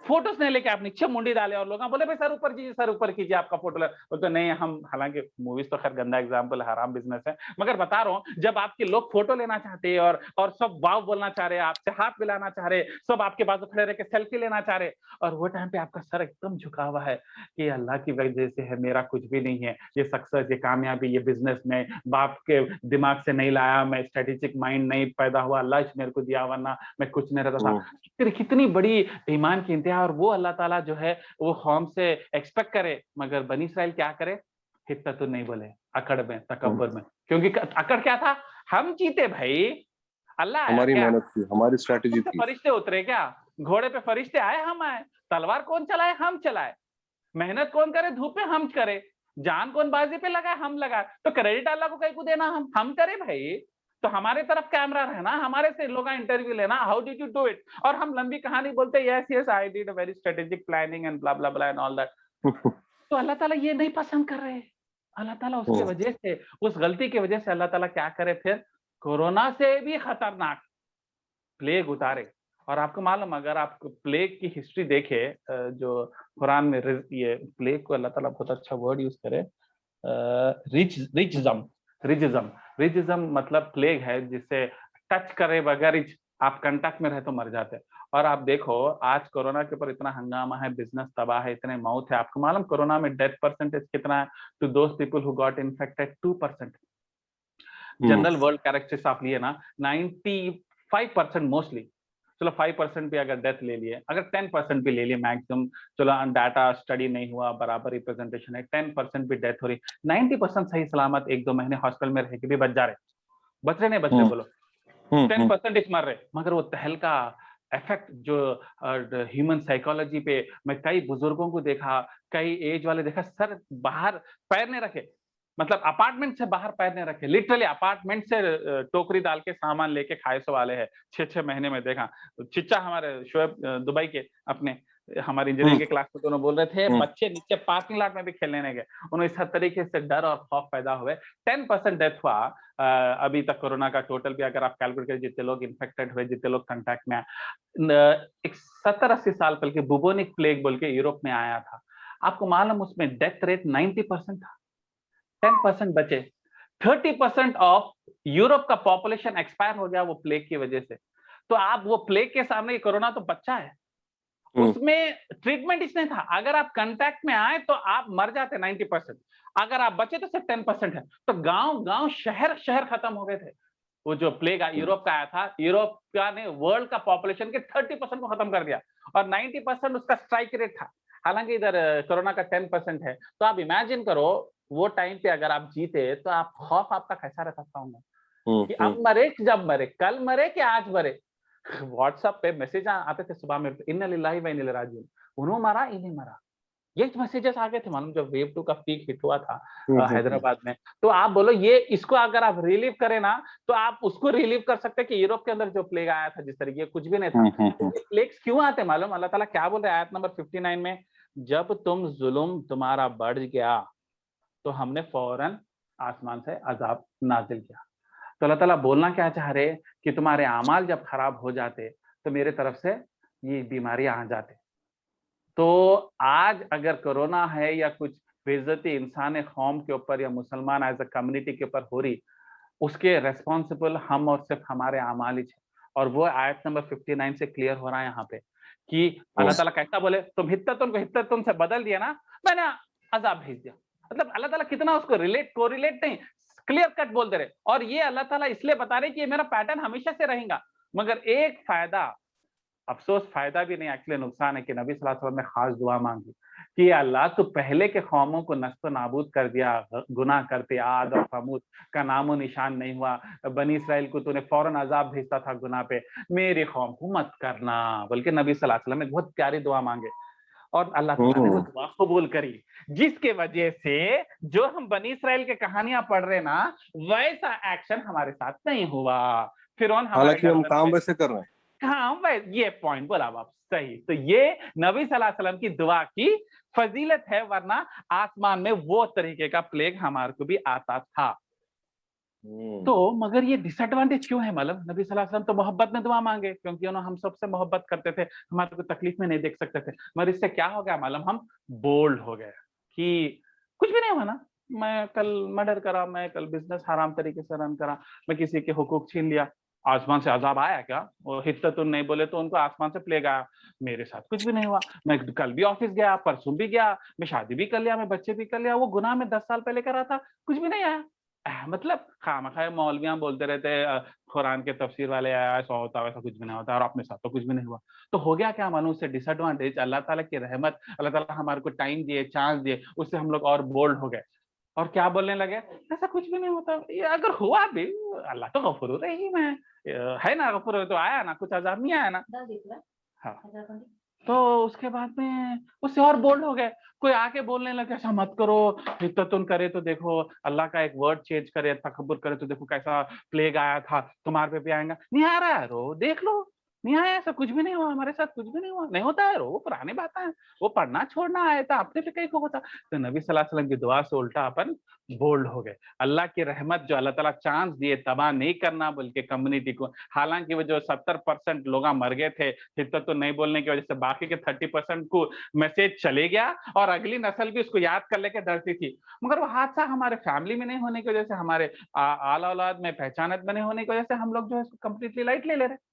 फोटोज नहीं लेके आप नीचे मुंडी डाले और लोग बोले भाई सर ऊपर कीजिए, सर ऊपर कीजिए, आपका फोटो तो नहीं, हम हालांकि मूवीज तो खैर गंदा एग्जाम्पल है, हराम बिजनेस है, मगर बता रहा हूँ जब आपके लोग फोटो लेना चाहते हैं और सब वाव बोलना चाह रहे हैं, आपसे हाथ मिलाना चाह रहे, सब आपके बाजू खड़े रह के सेल्फी लेना चाह रहे, और वो टाइम पे आपका सर एकदम झुका हुआ है कि अल्लाह की वजह से है, मेरा कुछ भी नहीं है, ये सक्सेस, ये कामयाबी, ये बिजनेस में बाप के दिमाग से नहीं लाया, मैं स्ट्रेटेजिक माइंड नहीं पैदा हुआ, अल्लाह मेरे को दिया, वरना मैं कुछ नहीं रहता था। कितनी बड़ी ईमान की इंतहा, और वो अल्लाह ताला जो है वो कौम से एक्सपेक्ट करे, मगर बनी इस्राइल क्या करे, हित्ततुन नहीं बोले, अकड़ में, तकब्बुर में, क्योंकि अकड़ क्या था, हम जीते भाई, अल्लाह हमारी मेहनत थी, हमारी स्ट्रेटेजी थी, फरिश्ते उतरे क्या, घोड़े पे फरिश्ते आए, हम आए, तलवार कौन चलाए, हम चलाए, मेहनत कौन करे, धूप में हम करे, जान कौन बाजी पे लगाए, हम लगाए, तो क्रेडिट अल्लाह को कहीं को देना, हम करे भाई, तो हमारे तरफ कैमरा रहना, हमारे से लोग इंटरव्यू लेना, how did you do it, और हम लंबी कहानी बोलते, yes yes I did a very strategic planning and blah blah blah and all that. तो अल्लाह ताला ये नहीं पसंद कर रहे, अल्लाह ताला उसकी वजह से, उस गलती की वजह से अल्लाह ताला क्या करे, फिर कोरोना से भी खतरनाक प्लेग उतारे। और आपको मालूम, अगर आप प्लेग की हिस्ट्री देखे, जो कुरान में ये प्लेग को अल्लाह ताला बहुत अच्छा वर्ड यूज करे, रिजिज्म मतलब प्लेग है जिससे टच करे बगैर आप कांटेक्ट में रहे तो मर जाते हैं। और आप देखो आज कोरोना के ऊपर इतना हंगामा है, बिजनेस तबाह है, इतने मौत है, आपको मालूम कोरोना में डेथ परसेंटेज कितना है, to those people who got infected 2%। General world characteristics आप लिए ना 95% मोस्टली, चलो 5% भी अगर डेथ ले लिए, अगर 10% भी ले लिए मैक्सिमम, चलो डाटा स्टडी नहीं हुआ, बराबर रिप्रेजेंटेशन है, 10% भी डेथ हो रही, 90% सही सलामत 1-2 महीने हॉस्पिटल में रह के भी बच जा रहे, बच रहे नहीं बच रहे बोलो, 10% मर रहे, मगर वो तहलका इफेक्ट जो ह्यूमन साइकोलॉजी पे, मैं कई बुजुर्गों को देखा, कई एज वाले देखा, सर बाहर पैर नहीं रखे, मतलब अपार्टमेंट से बाहर पैर नहीं रखे, लिटरली अपार्टमेंट से टोकरी डाल के सामान लेके खाए सो वाले हैं 6-6 महीने में देखा। चिच्चा हमारे शोएब दुबई के अपने हमारे इंजीनियरिंग के क्लास में दोनों बोल रहे थे, बच्चे नीचे पार्किंग लॉट में भी खेलने नहीं गए, उन्हें इस हर तरीके से डर और खौफ पैदा हुए, 10% डेथ हुआ अभी तक कोरोना का टोटल भी अगर आप कैलकुलेट करें, जितने लोग इन्फेक्टेड हुए, जितने लोग कांटेक्ट में आए, एक 70-80 साल पहले के बुबोनिक प्लेग बोल के यूरोप में आया था, आपको मालूम उसमें डेथ रेट 90% था, 10% बचे, 30% ऑफ यूरोप का पॉपुलेशन एक्सपायर हो गया वो प्लेग की वजह से। तो आप वो प्लेग के सामने, ये कोरोना तो बच्चा है, उसमें ट्रीटमेंट इसने था। अगर आप कांटेक्ट में आए तो आप मर जाते 90%, अगर आप बचे तो सिर्फ 10% है। तो गांव गांव शहर शहर खत्म हो गए थे। वो जो प्लेग यूरोप का आया था, यूरोप का ने वर्ल्ड का पॉपुलेशन के 30% को खत्म कर दिया, और 90% उसका स्ट्राइक रेट था। हालांकि इधर कोरोना का 10% है। तो आप इमेजिन करो वो टाइम पे अगर आप जीते तो आप खौफ आपका कैसा रहता होगा कि अब मरे कि जब मरे, कल मरे कि आज मरे। व्हाट्सएप पे मैसेज आते थे सुबह में, इन्ना लिल्लाहि व इन्ना इलैहि राजिऊन, उन्होंने मरा इन्हें मरा, ये मैसेजेस आ गए थे मालूम, जब वेव 2 का पीक हिट हुआ था हैदराबाद में। तो आप बोलो ये, इसको अगर आप रिलीव करें ना, तो आप उसको रिलीव कर सकते हैं कि यूरोप के अंदर जो प्लेग आया था जिस तरीके, कुछ भी नहीं था। तो ये प्लेग्स क्यों आते मालूम? अल्लाह ताला क्या बोल रहे हैं आयत नंबर 59 में, जब तुम जुल्म तुम्हारा बढ़ गया तो हमने फौरन आसमान से अजाब नाजिल किया। तो अल्लाह ताला बोलना क्या चाह रहे कि तुम्हारे अमाल जब खराब हो जाते तो मेरे तरफ से ये बीमारियां आ जाते। तो आज अगर कोरोना है या कुछ बेइज्जती इंसान कौम के ऊपर या मुसलमान एज अ कम्युनिटी के ऊपर हो रही, उसके रेस्पॉन्सिबल हम और सिर्फ हमारे अमाल ही है। और वो आयत नंबर 59 से क्लियर हो रहा है यहाँ पे कि अल्लाह ताला कैसा बोले, तुम हित्ततुन को हित्ततुन से बदल दिया ना, मैंने अजाब भेज दिया। मतलब अल्लाह ताला कितना उसको कोरिलेट नहीं, क्लियर कट बोल दे रहे। और ये अल्लाह ताला इसलिए बता रहे कि ये मेरा पैटर्न हमेशा से रहेगा। मगर एक फायदा, अफसोस फायदा भी नहीं, एक्चुअली नुकसान है कि नबी सल्लल्लाहु अलैहि वसल्लम ने खास दुआ मांगी कि अल्लाह तो पहले के कौमों को नस्तो नाबूद कर दिया, गुनाह करते, आद और समूद का नामो निशान नहीं हुआ, बनी इसराइल को तूने फौरन अजाब भेजता था गुनाह पे, मेरे कौम को मत करना। बल्कि नबी सल्लल्लाहु अलैहि वसल्लम ने बहुत प्यारी दुआ मांगे और अल्लाह ताला ने वो दुआ कबूल करी, जिसके वजह से जो हम बनी इसराइल के कहानियां पढ़ रहे ना, वैसा एक्शन हमारे साथ नहीं हुआ। फिरौन हमारे हालांकि हम गर्दन काम पे, वैसे कर रहे हैं। हाँ भाई, ये पॉइंट बोला आप सही। तो ये नबी सल्लल्लाहु अलैहि वसल्लम की दुआ की फजीलत है, वरना आसमान में वो तरीके का प्लेग हमारे को भी आता था। तो मगर ये डिसएडवांटेज क्यों है मालूम? नबी सल्लल्लाहु अलैहि वसल्लम तो मोहब्बत में दुआ मांगे क्योंकि उन्होंने हम सबसे मोहब्बत करते थे, हमारे को तकलीफ में नहीं देख सकते थे। मगर इससे क्या हो गया मालूम? हम बोल्ड हो गए कि कुछ भी नहीं हुआ ना, मैं कल मर्डर करा, मैं कल बिजनेस हराम तरीके से रन करा, मैं किसी के हुकूक छीन लिया, आसमान से अजाब आया क्या? वो हित्ततुन नहीं बोले तो उनको आसमान से प्लेग आया। मेरे साथ कुछ भी नहीं हुआ, मैं कल भी ऑफिस गया, परसों भी गया, मैं शादी भी कर लिया, मैं बच्चे भी कर लिया, वो गुनाह में 10 साल पहले करा था, कुछ भी नहीं आया। मतलब खामखा मौलवियां बोलते रहते कुरान के तफसीर वाले, ऐसा होता वैसा कुछ भी नहीं होता, और अपने साथ तो कुछ भी नहीं हुआ। तो हो गया क्या मालूम? उससे डिसएडवांटेज, अल्लाह ताला की रहमत, अल्लाह ताला हमारे को टाइम दिए, चांस दिए, उससे हम लोग और बोल्ड हो गए और क्या बोलने लगे, ऐसा कुछ भी नहीं होता, ये अगर हुआ भी अल्लाह तो गफूर रहीम है ना, गफूर तो आया ना, कुछ अजाब नहीं आया ना। हाँ, तो उसके बाद में उससे और बोल्ड हो गए, कोई आके बोलने लगे ऐसा मत करो, हित्ततुन करे तो देखो, अल्लाह का एक वर्ड चेंज करे, तकब्बुर करे तो देखो कैसा प्लेग आया था, तुम्हारे पे भी आएगा। नहीं आ रहा है रो, देख लो, नहीं आया, ऐसा कुछ भी नहीं हुआ, हमारे साथ कुछ भी नहीं हुआ, नहीं होता है रो, वो पुरानी बात है, वो पढ़ना छोड़ना आया था, अपने पे कहीं को होता। तो नबी सल्लल्लाहु अलैहि वसल्लम की दुआ से उल्टा अपन बोल्ड हो गए। अल्लाह की रहमत जो अल्लाह ताला चांस दिए, तबाह नहीं करना बल्कि कम्युनिटी को। हालांकि वो जो 70% लोग मर गए थे हित्तत तो नहीं बोलने की वजह से, बाकी के 30% को मैसेज चले गया और अगली नस्ल भी उसको याद कर लेके डरती थी। मगर वो हादसा हमारे फैमिली में नहीं होने की वजह से, हमारे आला औलाद में पहचानत में नहीं होने की वजह से हम लोग जो है इसको कंप्लीटली लाइट ले रहे।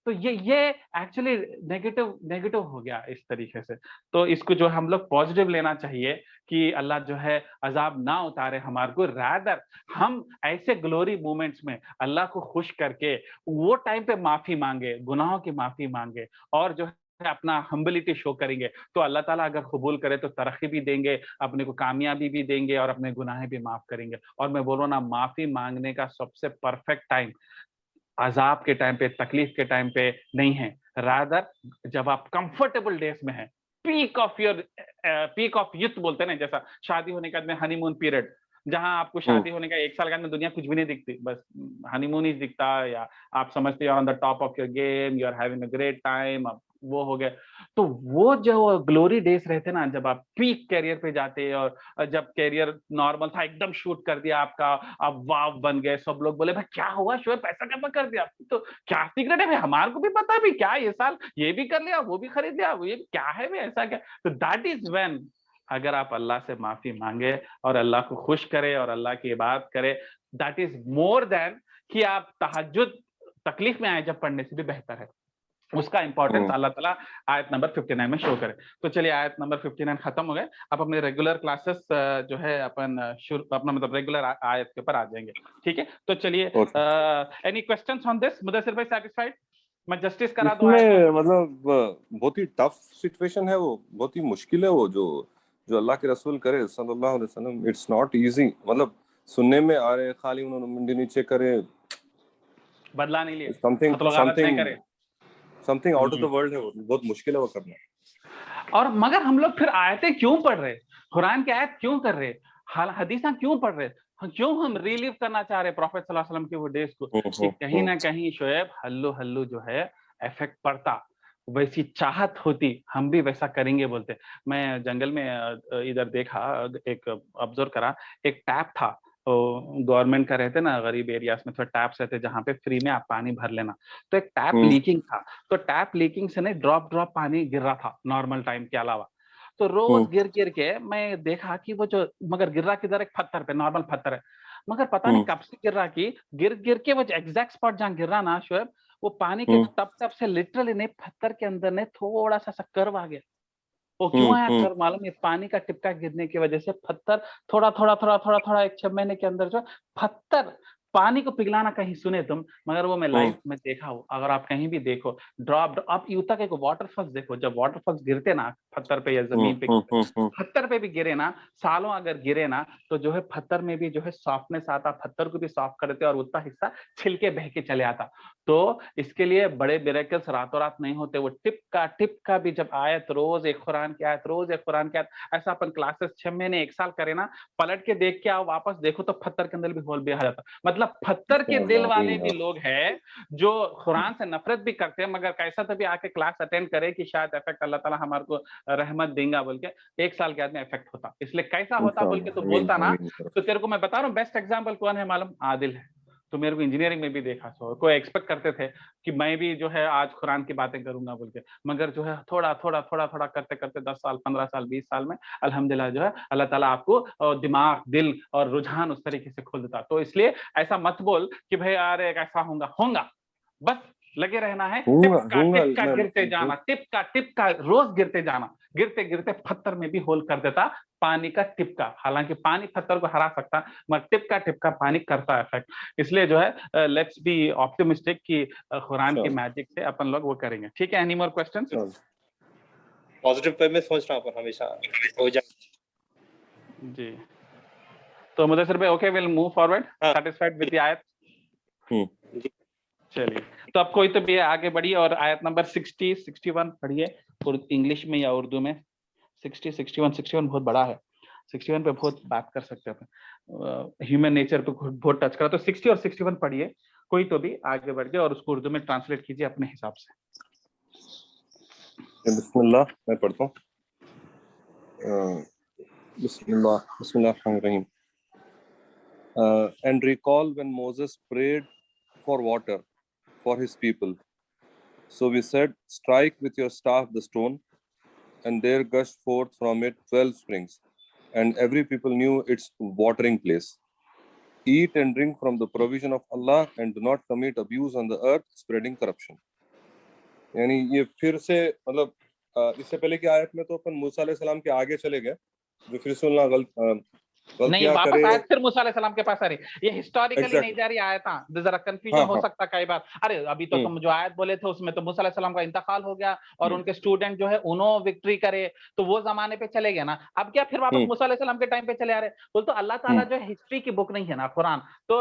तो ये एक्चुअली नेगेटिव नेगेटिव हो गया इस तरीके से। तो इसको जो हम लोग पॉजिटिव लेना चाहिए कि अल्लाह जो है अजाब ना उतारे हमारे को, रादर हम ऐसे ग्लोरी मोमेंट्स में अल्लाह को खुश करके वो टाइम पे माफी मांगे, गुनाहों की माफी मांगे, और जो है अपना हम्बिलिटी शो करेंगे, तो अल्लाह ताला अगर कबूल करे तो तरक्की भी देंगे, अपने को कामयाबी भी देंगे और अपने गुनाहें भी माफ करेंगे। और मैं बोल रहा हूँ ना, माफी मांगने का सबसे परफेक्ट टाइम अजाब के टाइम पे, तकलीफ के टाइम पे नहीं है, रादर जब आप कंफर्टेबल डेज में हैं, peak of your peak of youth बोलते हैं ना, जैसा शादी होने के बाद में हनीमून पीरियड, जहां आपको शादी होने का 1 साल के अंदर दुनिया कुछ भी नहीं दिखती, बस हनीमून ही दिखता है, या आप समझते हो on the top of your game, you are having a great time, वो हो गया। तो वो जो ग्लोरी डेज रहते ना, जब आप पीक कैरियर पे जाते और जब कैरियर नॉर्मल था एकदम शूट कर दिया आपका, आप वाव बन गए, सब लोग बोले भाई क्या हुआ शोएब, पैसा कैसे कर दिया, तो क्या सीक्रेट है भाई, हमारे को भी पता है भी क्या, ये साल ये भी कर लिया, वो भी खरीद लिया, वो ये क्या है भाई, ऐसा क्या। तो दैट इज व्हेन, अगर आप अल्लाह से माफी मांगे और अल्लाह को खुश करे और अल्लाह की इबादत करे, दैट इज मोर देन कि आप तहज्जुद तकलीफ में आए जब पढ़ने से भी बेहतर है। उसका इंपॉर्टेंस अल्लाह ताला आयत नंबर 59 में शो करे। तो चलिए आयत नंबर 59 खत्म हो गए, अब अपने रेगुलर क्लासेस जो है अपन शुरू अपना मतलब रेगुलर आयत के ऊपर आ जाएंगे, ठीक है। तो चलिए any questions on this? Mudassir भाई सेटिस्फाइड? मैं जस्टिस करा दूं आयत इसमें में? मतलब बहुत ही टफ सिचुएशन है, वो बहुत ही मुश्किल है, वो जो जो अल्लाह के रसूल करे सल्लल्लाहु अलैहि वसल्लम, इट्स नॉट इजी। मतलब सुनने में आ रहे खाली उन्होंने मुंडी नीचे करे, बदला नहीं लिए, समथिंग मतलब गलत नहीं समथिंग करे। Something out of the world है, वो बहुत मुश्किल है वो करना। और मगर हम लोग फिर आयतें क्यों पढ़ रहे, कुरान की आयत क्यों कर रहे, हदीसा क्यों पढ़ रहे, क्यों हम रिलीव करना चाह रहे प्रॉफेट सल्लल्लाहु अलैहि वसल्लम के वो डेज को, कि कहीं ना कहीं शोएब हल्लू हल्लू जो है इफेक्ट पड़ता, वैसी चाहत होती हम भी वैसा करेंगे बोलते। मैं जंगल में इधर देखा, एक ऑब्जर्व करा, एक टैप था, गवर्नमेंट का रहते ना गरीब एरियाज में थोड़ा टैप्स रहते जहाँ पे फ्री में आप पानी भर लेना, तो एक टैप लीकिंग था, तो टैप लीकिंग से नहीं ड्रॉप ड्रॉप पानी गिर रहा था नॉर्मल टाइम के अलावा। तो रोज गिर गिर के मैं देखा कि वो जो, मगर गिर रहा किधर, एक पत्थर पे, नॉर्मल पत्थर है, मगर पता नहीं कब से गिर रहा, कि गिर गिर के वो एग्जैक्ट स्पॉट जहाँ गिर रहा ना शोएब, वो पानी के टप टप से लिटरली नहीं पत्थर के अंदर ने थोड़ा सा कर्व आ गया। वो क्यों आया कर्व मालूम? ये पानी का टिपका गिरने की वजह से पत्थर थोड़ा थोड़ा थोड़ा थोड़ा थोड़ा 1-6 महीने के अंदर जो पत्थर पानी को पिघलाना, कहीं सुने तुम, मगर वो मैं लाइव में देखा हूँ। अगर आप कहीं भी देखो ड्रॉप, आप यूं तक एक वाटरफॉल्स देखो, जब वाटरफॉल्स गिरते ना पत्थर पे या जमीन पे, पत्थर पे भी गिरे ना, सालों अगर गिरे ना, तो जो है पत्थर में भी जो है सॉफ्टनेस आता, पत्थर को भी सॉफ्ट करते और उतना हिस्सा छिलके बह के चले आता। तो इसके लिए बड़े मिरेकल्स रातों रात नहीं होते, वो टिप का भी जब आयत, रोज एक कुरान की आयत, रोज एक कुरान की आयत, ऐसा अपन क्लासेस 6 महीने 1 साल करे ना, पलट के देख के आओ, वापस देखो तो पत्थर के अंदर भी होल भी आ जाता। मतलब पत्थर के दिल वाले भी लोग हैं जो कुरान से नफरत भी करते हैं, मगर कैसा तभी आके क्लास अटेंड करे कि शायद इफेक्ट अल्लाह ताला हमारे को रहमत देगा बोल के, 1 साल के आदमी इफेक्ट होता। इसलिए कैसा होता बोल के तो बोलता ना, तो तेरे को मैं बता रहा हूँ बेस्ट एग्जाम्पल कौन है मालूम? आदिल है। तो मेरे को इंजीनियरिंग में भी देखा, सो कोई एक्सपेक्ट करते थे कि मैं भी जो है आज कुरान की बातें करूंगा बोल के, मगर जो है थोड़ा थोड़ा थोड़ा थोड़ा करते करते 10 साल 15 साल 20 साल में अल्हम्दुलिल्लाह जो है अल्लाह ताला आपको दिमाग, दिल और रुझान उस तरीके से खोल देता। तो इसलिए ऐसा मत बोल कि भाई अरे ऐसा होगा, होगा, बस लगे रहना है, टिप का गिरते जाना, टिप का रोज गिरते जाना, गिरते गिरते पत्थर में भी होल कर देता पानी का टिपका। हालांकि पानी पत्थर को हरा सकता, मगर टिपका पानी करता इफेक्ट। इसलिए जो है लेट्स बी ऑप्टिमिस्टिक कि कुरान की मैजिक से अपन लोग वो करेंगे, ठीक है। Any more questions? Positive pay मैं सोच रहा हूँ पर हमेशा हो जाए जी। तो मुदस्सिर भाई okay, will move forward, satisfied with the आयत? चलिए, तो अब कोई तो भी आगे बढ़िए और आयत नंबर 60 61 पढ़िए, इंग्लिश में या उर्दू में। 60 61 बहुत बड़ा है, 61 पे बहुत बात कर सकते हैं, ह्यूमन नेचर पे बहुत टच करा। तो 60 और 61 पढ़िए, कोई तो भी आगे बढ़ गए और उसको उर्दू में ट्रांसलेट कीजिए अपने हिसाब से। बिस्मिल्लाह, मैं पढ़ता हूँ। बिस्मिल्लाहिर्रहमानिर्रहीम। And recall when Moses prayed for water for his people. So we said, strike with your staff the stone, and there gushed forth from it 12 springs, and every people knew its watering place. Eat and drink from the provision of Allah, and do not commit abuse on the earth, spreading corruption. यानी ये फिर से मतलब इससे पहले की आयत में तो अपन मूसा अलैहि सलाम के आगे चले गए, जो फिर से नहीं, वापस आयत फिर मूसा अलैहि सलाम के पास आ रही, ये हिस्टोरिकली नहीं जा रही आयत। जरा कंफ्यूजन हो सकता कई बार। अरे अभी तो तुम जो आयत बोले थे उसमें तो मूसा अलैहि सलाम का इंतकाल हो गया और उनके स्टूडेंट जो है उन्होंने विक्ट्री करे, तो वो जमाने पे चले गए ना। अब क्या फिर वापस मूसा अलैहि सलाम के टाइम पे चले आ रहे? बोल तो अल्लाह ताला जो हिस्ट्री की बुक नहीं है ना कुरान, तो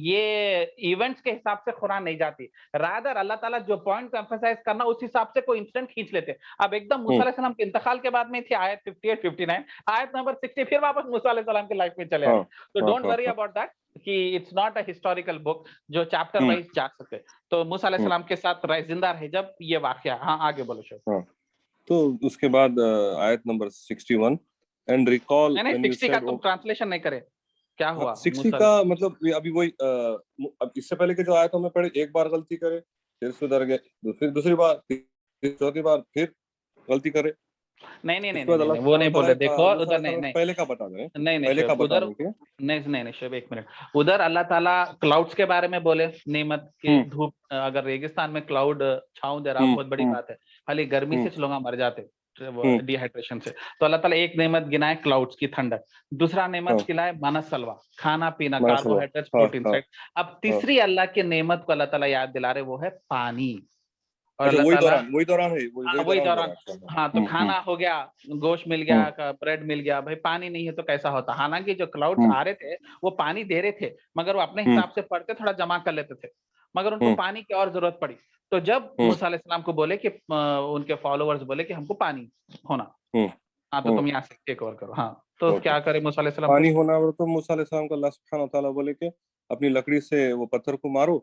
ये इवेंट्स के हिसाब से कुरान नहीं जाती, रादर अल्लाह ताला जो पॉइंट को एम्फसाइज करना उस हिसाब से कोई इंसिडेंट खींच लेते। अब एकदम मूसा अलैहि सलाम के इंतकाल के बाद में थी आयत 58 59, आयत नंबर 60 फिर वापस मूसा अलैहि सलाम की लाइफ में चले आए। तो डोंट वरी अबाउट दैट कि it's not a historical book जो चैप्टर वाइज जा सकते। तो मूसा अलैहि सलाम के साथ जिंदा रहे जब ये वाकया। हाँ आगे बोलो शो। तो उसके बाद आयत नंबर 61 एंड रिकॉल नहीं 60 का तुम ट्रांसलेशन नहीं करे, क्या हुआ? 60 का मतलब अभी वही अब इससे पहले के जो आयतों में पढ़े, एक बार गलती करे फिर सुधर गए, दूसरी बार चौथी बार फिर गलती करे। नहीं नहीं नहीं उसके बाद नहीं अल्लाह नहीं, वो नहीं बोल रहे, देखो अल्लाह उधर ताला नहीं नहीं पहले का बता दें, नहीं नहीं पहले का शुएब, बता उधर दें क्या? नहीं नहीं नहीं शुएब, एक मिनट, उधर अल्लाह ताला क्लाउड्स के बारे में बोले, नेमत के धूप, अगर रेगिस्तान में क्लाउड छांव दे रहा बहुत बड़ी बात है, खाली गर्मी से लोग मर जाते डिहाइड्रेशन से, तो अल्लाह ताला एक नेमत गिनाए क्लाउड्स की ठंडक, दूसरा नेमत खिलाए मानस सलवा, खाना पीना, कार्बोहाइड्रेट्स, प्रोटीन, राइट। अब तीसरी अल्लाह की नेमत को अल्लाह ताला याद दिला रहे, वो है पानी। और अच्छा, अल्लाह वही ताला दौरान है, वही दौरान, अच्छा, हाँ, तो खाना हो गया, गोश्त मिल गया, ब्रेड मिल गया, भाई पानी नहीं है तो कैसा होता। हालांकि जो क्लाउड्स आ रहे थे वो पानी दे रहे थे, मगर वो अपने हिसाब से पढ़ते, थोड़ा जमा कर लेते थे, मगर उनको पानी की और जरूरत पड़ी। तो जब मूसा अलैहिस्सलाम को बोले कि उनके फॉलोअर्स बोले कि हमको पानी होना, हाँ, तो तुम यहाँ से टेक ओवर करो, हाँ, तो क्या करे मूसा अलैहिस्सलाम पानी फिर? होना, तो मूसा अलैहिस्सलाम को अल्लाह सुब्हानहू व तआला बोले कि अपनी लकड़ी से वो पत्थर को मारो,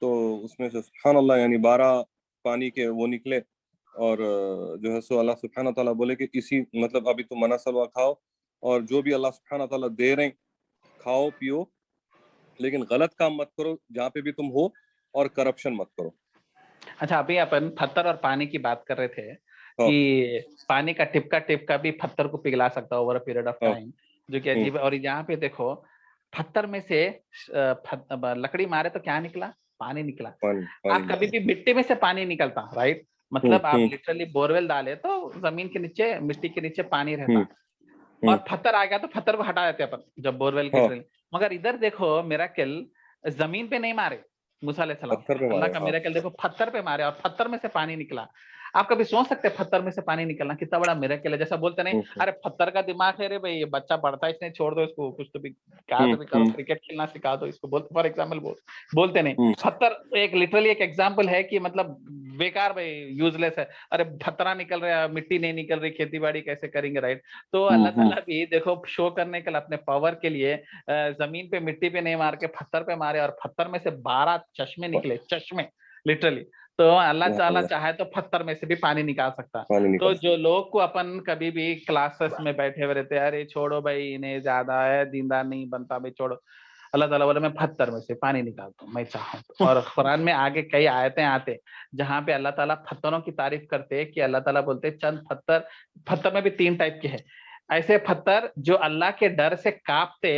तो उसमें से सुब्हान अल्लाह यानी 12 पानी के वो निकले, और जो है सो अल्लाह सुब्हानहू व तआला बोले कि इसी मतलब अभी तुम मना सलवा खाओ, और जो भी अल्लाह सुब्हानहू व तआला दे रहे हैं खाओ पियो, लेकिन गलत काम मत करो जहाँ पे भी तुम हो, और करप्शन मत करो। अच्छा, अभी अपन पत्थर और पानी की बात कर रहे थे हाँ, कि पानी का टिपका भी पत्थर को पिघला सकता है ओवर अ पीरियड ऑफ हाँ, टाइम, जो कि अजीब है। और यहाँ पे देखो, पत्थर में से लकड़ी मारे तो क्या निकला? पानी निकला। आप कभी भी मिट्टी में से पानी निकलता, राइट, मतलब आप लिटरली बोरवेल डाले तो जमीन के नीचे, मिट्टी के नीचे पानी रहता, और पत्थर आ गया तो पत्थर को हटा देते अपन जब बोरवेल की ड्रिल। मगर इधर देखो मिरेकल, जमीन पे नहीं मारे मूसा अलैहिस्सलाम, पत्थर पे अल्लाह मारे, का हाँ। मिरेकल देखो, पत्थर पे मारे और पत्थर में से पानी निकला। आप कभी सोच सकते हैं पत्थर में से पानी निकलना कितना बड़ा मिरेकल है? जैसा बोलते नहीं, अरे पत्थर का दिमाग है रे भाई, ये बच्चा पढ़ता है, इसने छोड़ दो इसको, कुछ तो भी क्या तो भी करो, क्रिकेट खेलना सिखा दो इसको, बोलते फॉर एग्जाम्पल बोलते नहीं। पत्थर एक लिटरली एक एग्जाम्पल है कि मतलब बेकार भाई, यूजलेस है, अरे पत्थरा निकल रहा है, मिट्टी नहीं निकल रही, खेती बाड़ी कैसे करेंगे, राइट। तो अल्लाह ताला भी देखो शो करने के लिए, अपने पावर के लिए, जमीन पे मिट्टी पे नहीं मार के पत्थर पे मारे, और पत्थर में से 12 चश्मे निकले, चश्मे लिटरली। तो अल्लाह ताला चाहे तो पत्थर में से भी पानी निकाल सकता। तो जो लोग को अपन कभी भी क्लासेस में बैठे हुए रहते हैं, अरे छोड़ो भाई इन्हें ज्यादा है, दीनदार नहीं बनता भाई, छोड़ो, अल्लाह ताला बोले मैं पत्थर में से पानी निकालता हूँ, मैं चाहूँ तो। और कुरान में आगे कई आयतें आते जहां पे अल्लाह ताला पत्थरों की तारीफ करते हैं कि अल्लाह ताला बोलते चंद पत्थर में भी 3 टाइप के हैं, ऐसे पत्थर जो अल्लाह के डर से कांपते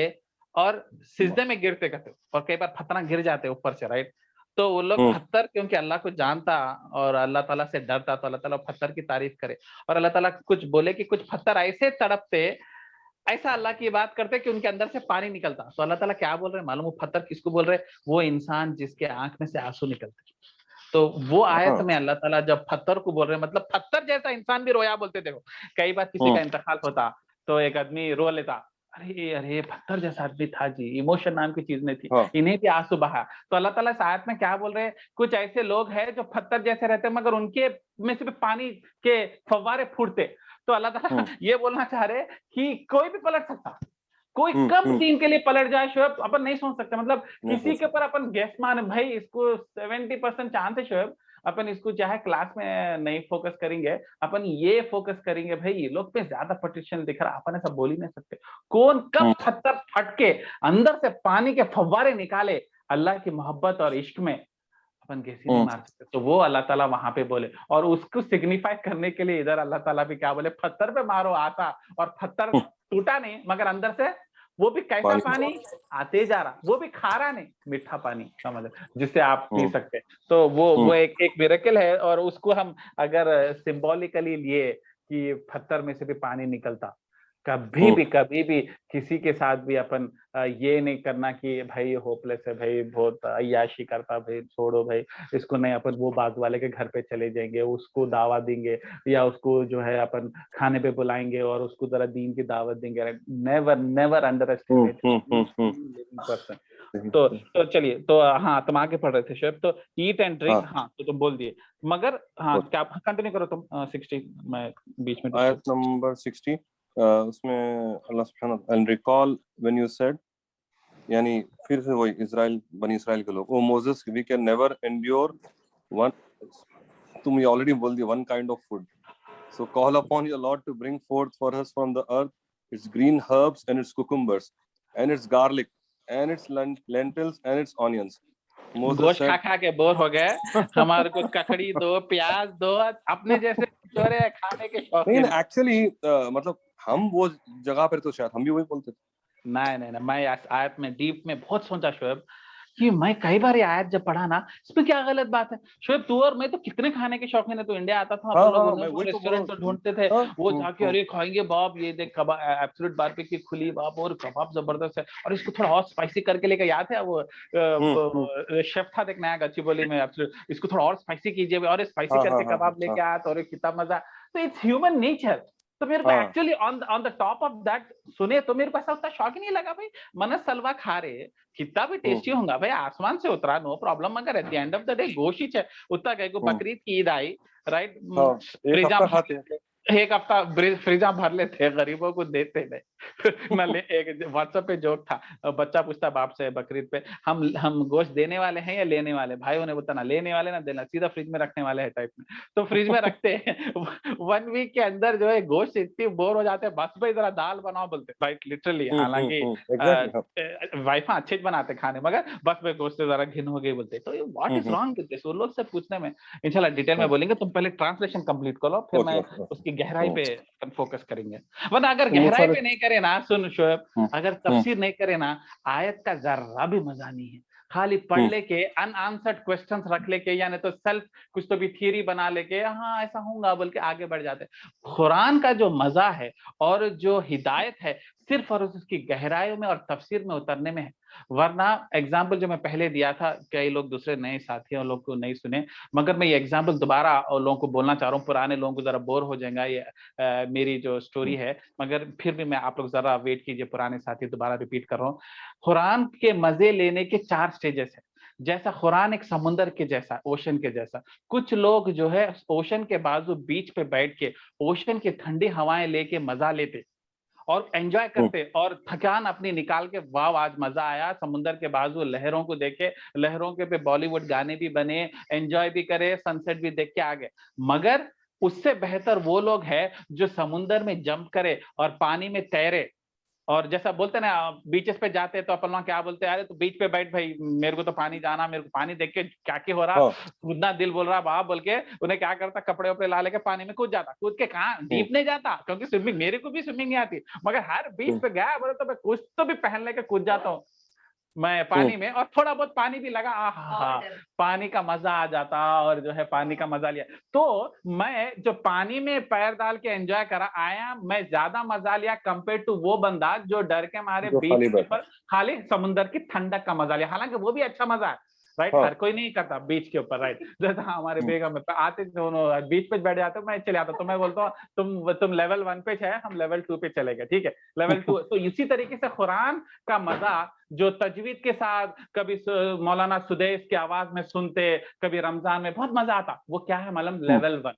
और सिजदे में गिरते करते, और कई बार पत्थर गिर जाते ऊपर से, राइट। तो वो लोग पत्थर क्योंकि अल्लाह को जानता और अल्लाह ताला से डरता, तो अल्लाह ताला पत्थर की तारीफ करे। और अल्लाह ताला कुछ बोले कि कुछ पत्थर ऐसे तड़पते, ऐसा अल्लाह की बात करते कि उनके अंदर से पानी निकलता। तो अल्लाह ताला क्या बोल रहे हैं मालूम? वो पत्थर किसको बोल रहे? वो इंसान जिसके आंख में से आंसू निकलते। तो वो आयत में अल्लाह ताला जब पत्थर को बोल रहे हैं, मतलब पत्थर जैसा इंसान भी रोया बोलते। देखो कई बार किसी का इंतकाल होता तो एक आदमी रो लेता, अरे अरे पत्थर जैसा आदमी था जी, इमोशन नाम की चीज नहीं थी, इन्हें भी आंसू बहा। तो अल्लाह ताला इस आयत में क्या बोल रहे हैं? कुछ ऐसे लोग हैं जो पत्थर जैसे रहते हैं, मगर उनके में से भी पानी के फव्वारे फूटते। तो अल्लाह ताला ये बोलना चाह रहे कि कोई भी पलट सकता, कोई कब दीन के लिए पलट जाए शोएब अपन नहीं सोच सकते। मतलब किसी के ऊपर अपन गैस मान, भाई इसको 70% चांस है शोएब, अपन इसको चाहे क्लास में नहीं फोकस करेंगे, अपन ये फोकस करेंगे भाई ये लोग पे ज्यादा पोटेंशियल दिख रहा, अपन ऐसा बोल ही नहीं सकते। कौन कब पत्थर फट के अंदर से पानी के फव्वारे निकाले अल्लाह की मोहब्बत और इश्क में, अपन कैसे नहीं मार सकते। तो वो अल्लाह ताला वहां पे बोले, और उसको सिग्निफाई करने के लिए इधर अल्लाह ताला भी क्या बोले, पत्थर पे मारो आता, और पत्थर टूटा नहीं, मगर अंदर से वो भी कैसा पानी आते जा रहा, वो भी खारा नहीं, मीठा पानी, समझ, जिससे आप पी सकते हैं। तो वो एक मिरेकल है। और उसको हम अगर सिंबॉलिकली लिए कि पत्थर में से भी पानी निकलता, कभी भी किसी के साथ भी अपन ये नहीं करना कि भाई होपलेस है भाई, बहुत अय्याशी करता भाई, छोड़ो भाई इसको नहीं, अपन वो बाजू वाले के घर पे चले जाएंगे, उसको दावत देंगे, या उसको जो है अपन खाने पे बुलाएंगे और उसको जरा दीन की दावत देंगे। Never never under estimate living person. तो चलिए, तो हाँ तुम आगे पढ़ रहे थे शेफ, तो ईट एंड ड्रिंक, हाँ तो तुम बोल दिए, मगर हाँ क्या कंटिन्यू करो तुम। 60 मैं बीच में आयत नंबर 60 उसमें अल्लाह सुब्हानहू and recall when you said, यानी फिर से वही इजराइल, बनी इस्राइल के लोग, O Moses we can never endure one, तुम ये ऑलरेडी बोल दिया, one kind of food, so call upon your lord to bring forth for us from the earth its green herbs and its cucumbers and its garlic and its lentils and its onions, Moses गोश्त खा said, खा के बोर हो गए, हमारे को ककड़ी दो, प्याज दो, अपने जैसे चोरे खाने के नहीं शौकीन। एक्चुअली मतलब हम वो जगह पर तो शायद हम भी वही बोलते थे। नहीं, मैं इस आयत में डीप में बहुत सोचा शोएब कि मैं कई बार ये आयत जब पढ़ा ना, इसमें क्या गलत बात है? शोएब तू और मैं तो कितने खाने के शौकीन है, तो इंडिया आता था हाँ अपन लोग हाँ, उन्हें मैं वो वही तो बोल रेस्टोरेंट तो ढूंढते थे, वो जाके अरे खाएंगे बाप, ये देख कबाब एब्सोल्यूट बारबेक्यू खुली बाप, और कबाब जबरदस्त है, और इसको थोड़ा और स्पाइसी करके लेके, याद है वो शेफ था देख नया गच्चीबोली में, एब्सोल्यूट इसको थोड़ा और स्पाइसी कीजिए और स्पाइसी हाँ करके हाँ हाँ कबाब लेके हाँ आया, तो अरे कितना मजा। तो इट्स ह्यूमन नेचर। तो मेरे को हाँ actually on the top of that सुने तो मेरे को ऐसा उतना शौक ही नहीं लगा भाई, मन सलवा खा रहे, कितना भी टेस्टी होगा भाई, आसमान से उतरा, नो प्रॉब्लम, मगर at the end of the day गोश्त है उतना। कहीं को बकरीद की ईद आई, राइट, हाँ, एक फ्रिजा हफ्ता खाते हैं। एक हफ्ता फ्रिजा भर लेते, गरीबों को देते नहीं। मैं एक व्हाट्सएप पे जोक था, बच्चा पूछता बाप से बकरीद पे, हम गोश्त देने वाले हैं या लेने वाले? भाइयों ने बताना लेने वाले, ना देना, सीधा फ्रिज में रखने वाले हैं टाइप में। तो फ्रिज में रखते हैं, 1 वीक के अंदर जो है गोश्त इतनी बोर हो जाते हैं, बस भाई जरा दाल बनाओ बोलते, राइट, लिटरली। हालांकि एग्जैक्टली। वाइफा अच्छे बनाते खाने, मगर बस भाई गोश्त से जरा घिन हो गई बोलते। तो what is wrong with this? वो लोग से पूछने में इंशाल्लाह डिटेल में बोलेंगे, तुम पहले ट्रांसलेशन कंप्लीट करो, फिर मैं उसकी गहराई पे फोकस करेंगे। वरना अगर गहराई पे नहीं करे ना, सुन शोएब, अगर तफसीर नहीं करे ना, आयत का जर्रा भी मजा नहीं है। खाली पढ़ लेके अनआंसर्ड क्वेश्चंस रख लेके, यानी तो सेल्फ कुछ तो भी थियरी बना लेके, हाँ ऐसा होगा बोल के आगे बढ़ जाते। कुरान का जो मजा है और जो हिदायत है, सिर्फ और उसकी गहराइयों में और तफसीर में उतरने में है। वरना एग्जाम्पल जो मैं पहले दिया था, कई लोग दूसरे नए साथियों लोग को नहीं सुने, मगर मैं ये एग्जाम्पल दोबारा लोगों को बोलना चाह रहा हूँ, पुराने लोगों को जरा बोर हो जाएगा ये मेरी जो स्टोरी है, मगर फिर भी मैं आप लोग जरा वेट कीजिए, पुराने साथी दोबारा रिपीट कर रहा हूँ। कुरान के मजे लेने के 4 स्टेजेस है। जैसा कुरान एक समुंदर के जैसा, ओशन के जैसा, कुछ लोग जो है ओशन के बाजू बीच पे बैठ के ओशन की ठंडी हवाएं लेके मजा लेते और एंजॉय करते, और थकान अपनी निकाल के, वाह आज मजा आया, समुंदर के बाजू लहरों को देखे, लहरों के पे बॉलीवुड गाने भी बने, एंजॉय भी करे, सनसेट भी देख के आ गए। मगर उससे बेहतर वो लोग हैं जो समुंदर में जंप करे और पानी में तैरे, और जैसा बोलते ना बीचेस पे जाते हैं तो अपन वहां क्या बोलते हैं, अरे तो बीच पे बैठ भाई, मेरे को तो पानी जाना, मेरे को पानी देख के क्या क्या हो रहा, कूदना दिल बोल रहा बाप बोल के, उन्हें क्या करता, कपड़े वपड़े ला लेके पानी में कूद जाता, कूद के कहा डीप नहीं जाता, क्योंकि स्विमिंग, मेरे को भी स्विमिंग नहीं आती, मगर हर बीच पे गया बोले तो मैं कुछ तो भी पहन लेके कूद जाता हूँ मैं पानी में, और थोड़ा बहुत पानी भी लगा, आहा, पानी का मजा आ जाता, और जो है पानी का मजा लिया। तो मैं जो पानी में पैर डाल के एंजॉय करा आया, मैं ज्यादा मजा लिया कंपेयर टू वो बंदा जो डर के मारे बीच के ऊपर खाली समुद्र की ठंडक का मजा लिया। हालांकि वो भी अच्छा मजा है, राइट, हर कोई नहीं करता बीच के ऊपर, राइट। जैसा हमारे बेगम में आते दोनों बीच पे बैठ जाते, मैं चले आता, तो मैं बोलता हूँ तुम लेवल 1 पे है, हम लेवल 2 पे चले गए, ठीक है, लेवल 2। तो इसी तरीके से कुरान का मजा जो तजवीद के साथ कभी मौलाना सुदैस की आवाज में सुनते, कभी रमजान में बहुत मजा आता, वो क्या है मतलब लेवल 1।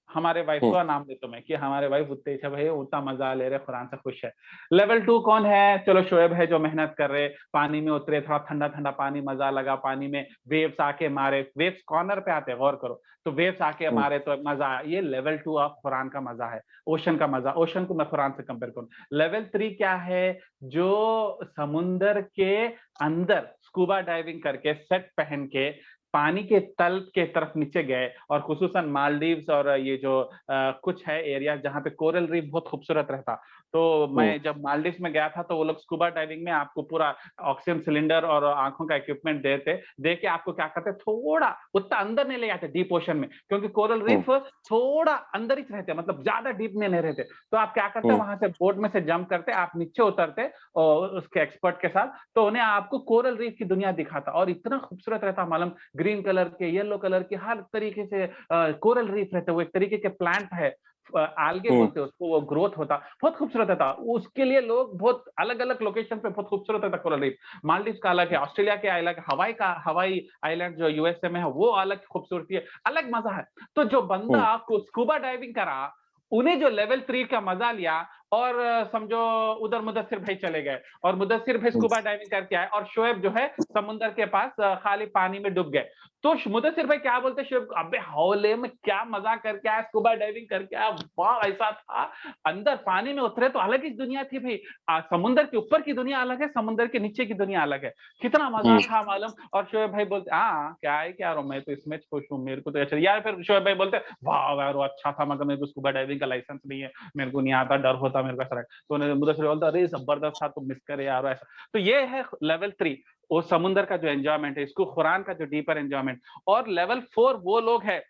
हमारे वाइफ का नाम देता मैं कि हमारे वाइफ उतने है भाई, उतना मजा ले रहे, कुरान से खुश है। लेवल 2 कौन है? चलो शोएब है, जो मेहनत कर रहे, पानी में उतरे, थोड़ा ठंडा ठंडा पानी, मजा लगा, पानी में वेव्स आके मारे, वेव्स कॉर्नर पे आते हैं, गौर करो, तो वेव्स आके मारे तो मजा, ये लेवल 2 ऑफ कुरान का मजा है, ओशन का मजा। ओशन को मैं कुरान से कंपेयर करूं। लेवल 3 क्या है? जो समुंदर के अंदर स्कूबा डाइविंग करके, सेट पहन के पानी के तल के तरफ नीचे गए, और खुसूसन मालदीव्स और ये जो कुछ है एरिया जहाँ पे कोरल रीफ बहुत खूबसूरत रहता। तो मैं जब मालदीव्स में गया था, तो वो लोग स्कूबा डाइविंग में आपको पूरा ऑक्सीजन सिलेंडर और आंखों का इक्विपमेंट देते, दे के आपको क्या करते, थोड़ा उतना अंदर नहीं ले जाते डीप ओशन में, क्योंकि कोरल रीफ थोड़ा अंदर ही रहते, मतलब ज्यादा डीप में नहीं रहते। तो आप क्या करते, वहां से बोट में से जंप करते, आप नीचे उतरते और उसके एक्सपर्ट के साथ, तो उन्हें आपको कोरल रीफ की दुनिया दिखाता, और इतना खूबसूरत रहता, मालूम ग्रीन कलर के, येलो कलर के, हर तरीके से कोरल रीफ रहते। वो एक तरीके के प्लांट है, आलगे बोलते हैं उसको, वो ग्रोथ होता, बहुत खूबसूरत था। उसके लिए लोग बहुत अलग अलग लोकेशन पे, बहुत खूबसूरत था कोरल रीफ। मालदीव का अलग है, ऑस्ट्रेलिया के अलग, हवाई आइलैंड जो यूएसए में है वो अलग खूबसूरती है, अलग मजा है। तो जो बंदा आपको स्कूबा डाइविंग करा, उन्हें जो लेवल 3 का मजा लिया, और समझो उधर मुदस्सिर भाई चले गए और मुदस्सिर भाई स्कूबा डाइविंग करके आए और शोएब जो है समुद्र के पास खाली पानी में डूब गए। तो मुदस्सिर भाई क्या बोलते शोएब को, अबे हौले में क्या मजा करके आया, स्कूबा डाइविंग करके आया, वाह ऐसा था। अंदर पानी में उतरे तो अलग ही दुनिया थी भाई। समुद्र के ऊपर की दुनिया अलग है, समुद्र के नीचे की दुनिया अलग है, कितना मजा था मालूम। और शोएब भाई बोलते हाँ क्या है क्या, मैं तो इसमें खुश हूँ, मेरे को तो अच्छा। यार फिर शोएब भाई बोलते वाह यार वो अच्छा था, मगर मेरे को स्कूबा डाइविंग का लाइसेंस नहीं है, मेरे को नहीं आता, डर होता मेरे को ऐसा। तो मुदस्सिर बोलता अरे जबरदस्त था, तुम मिस करे यार ऐसा। तो ये है लेवल 3, वो समुद्र का जो एंजॉयमेंट है, इसको कुरान का जो डीपर एंजॉयमेंट। और लेवल 4 वो लोग है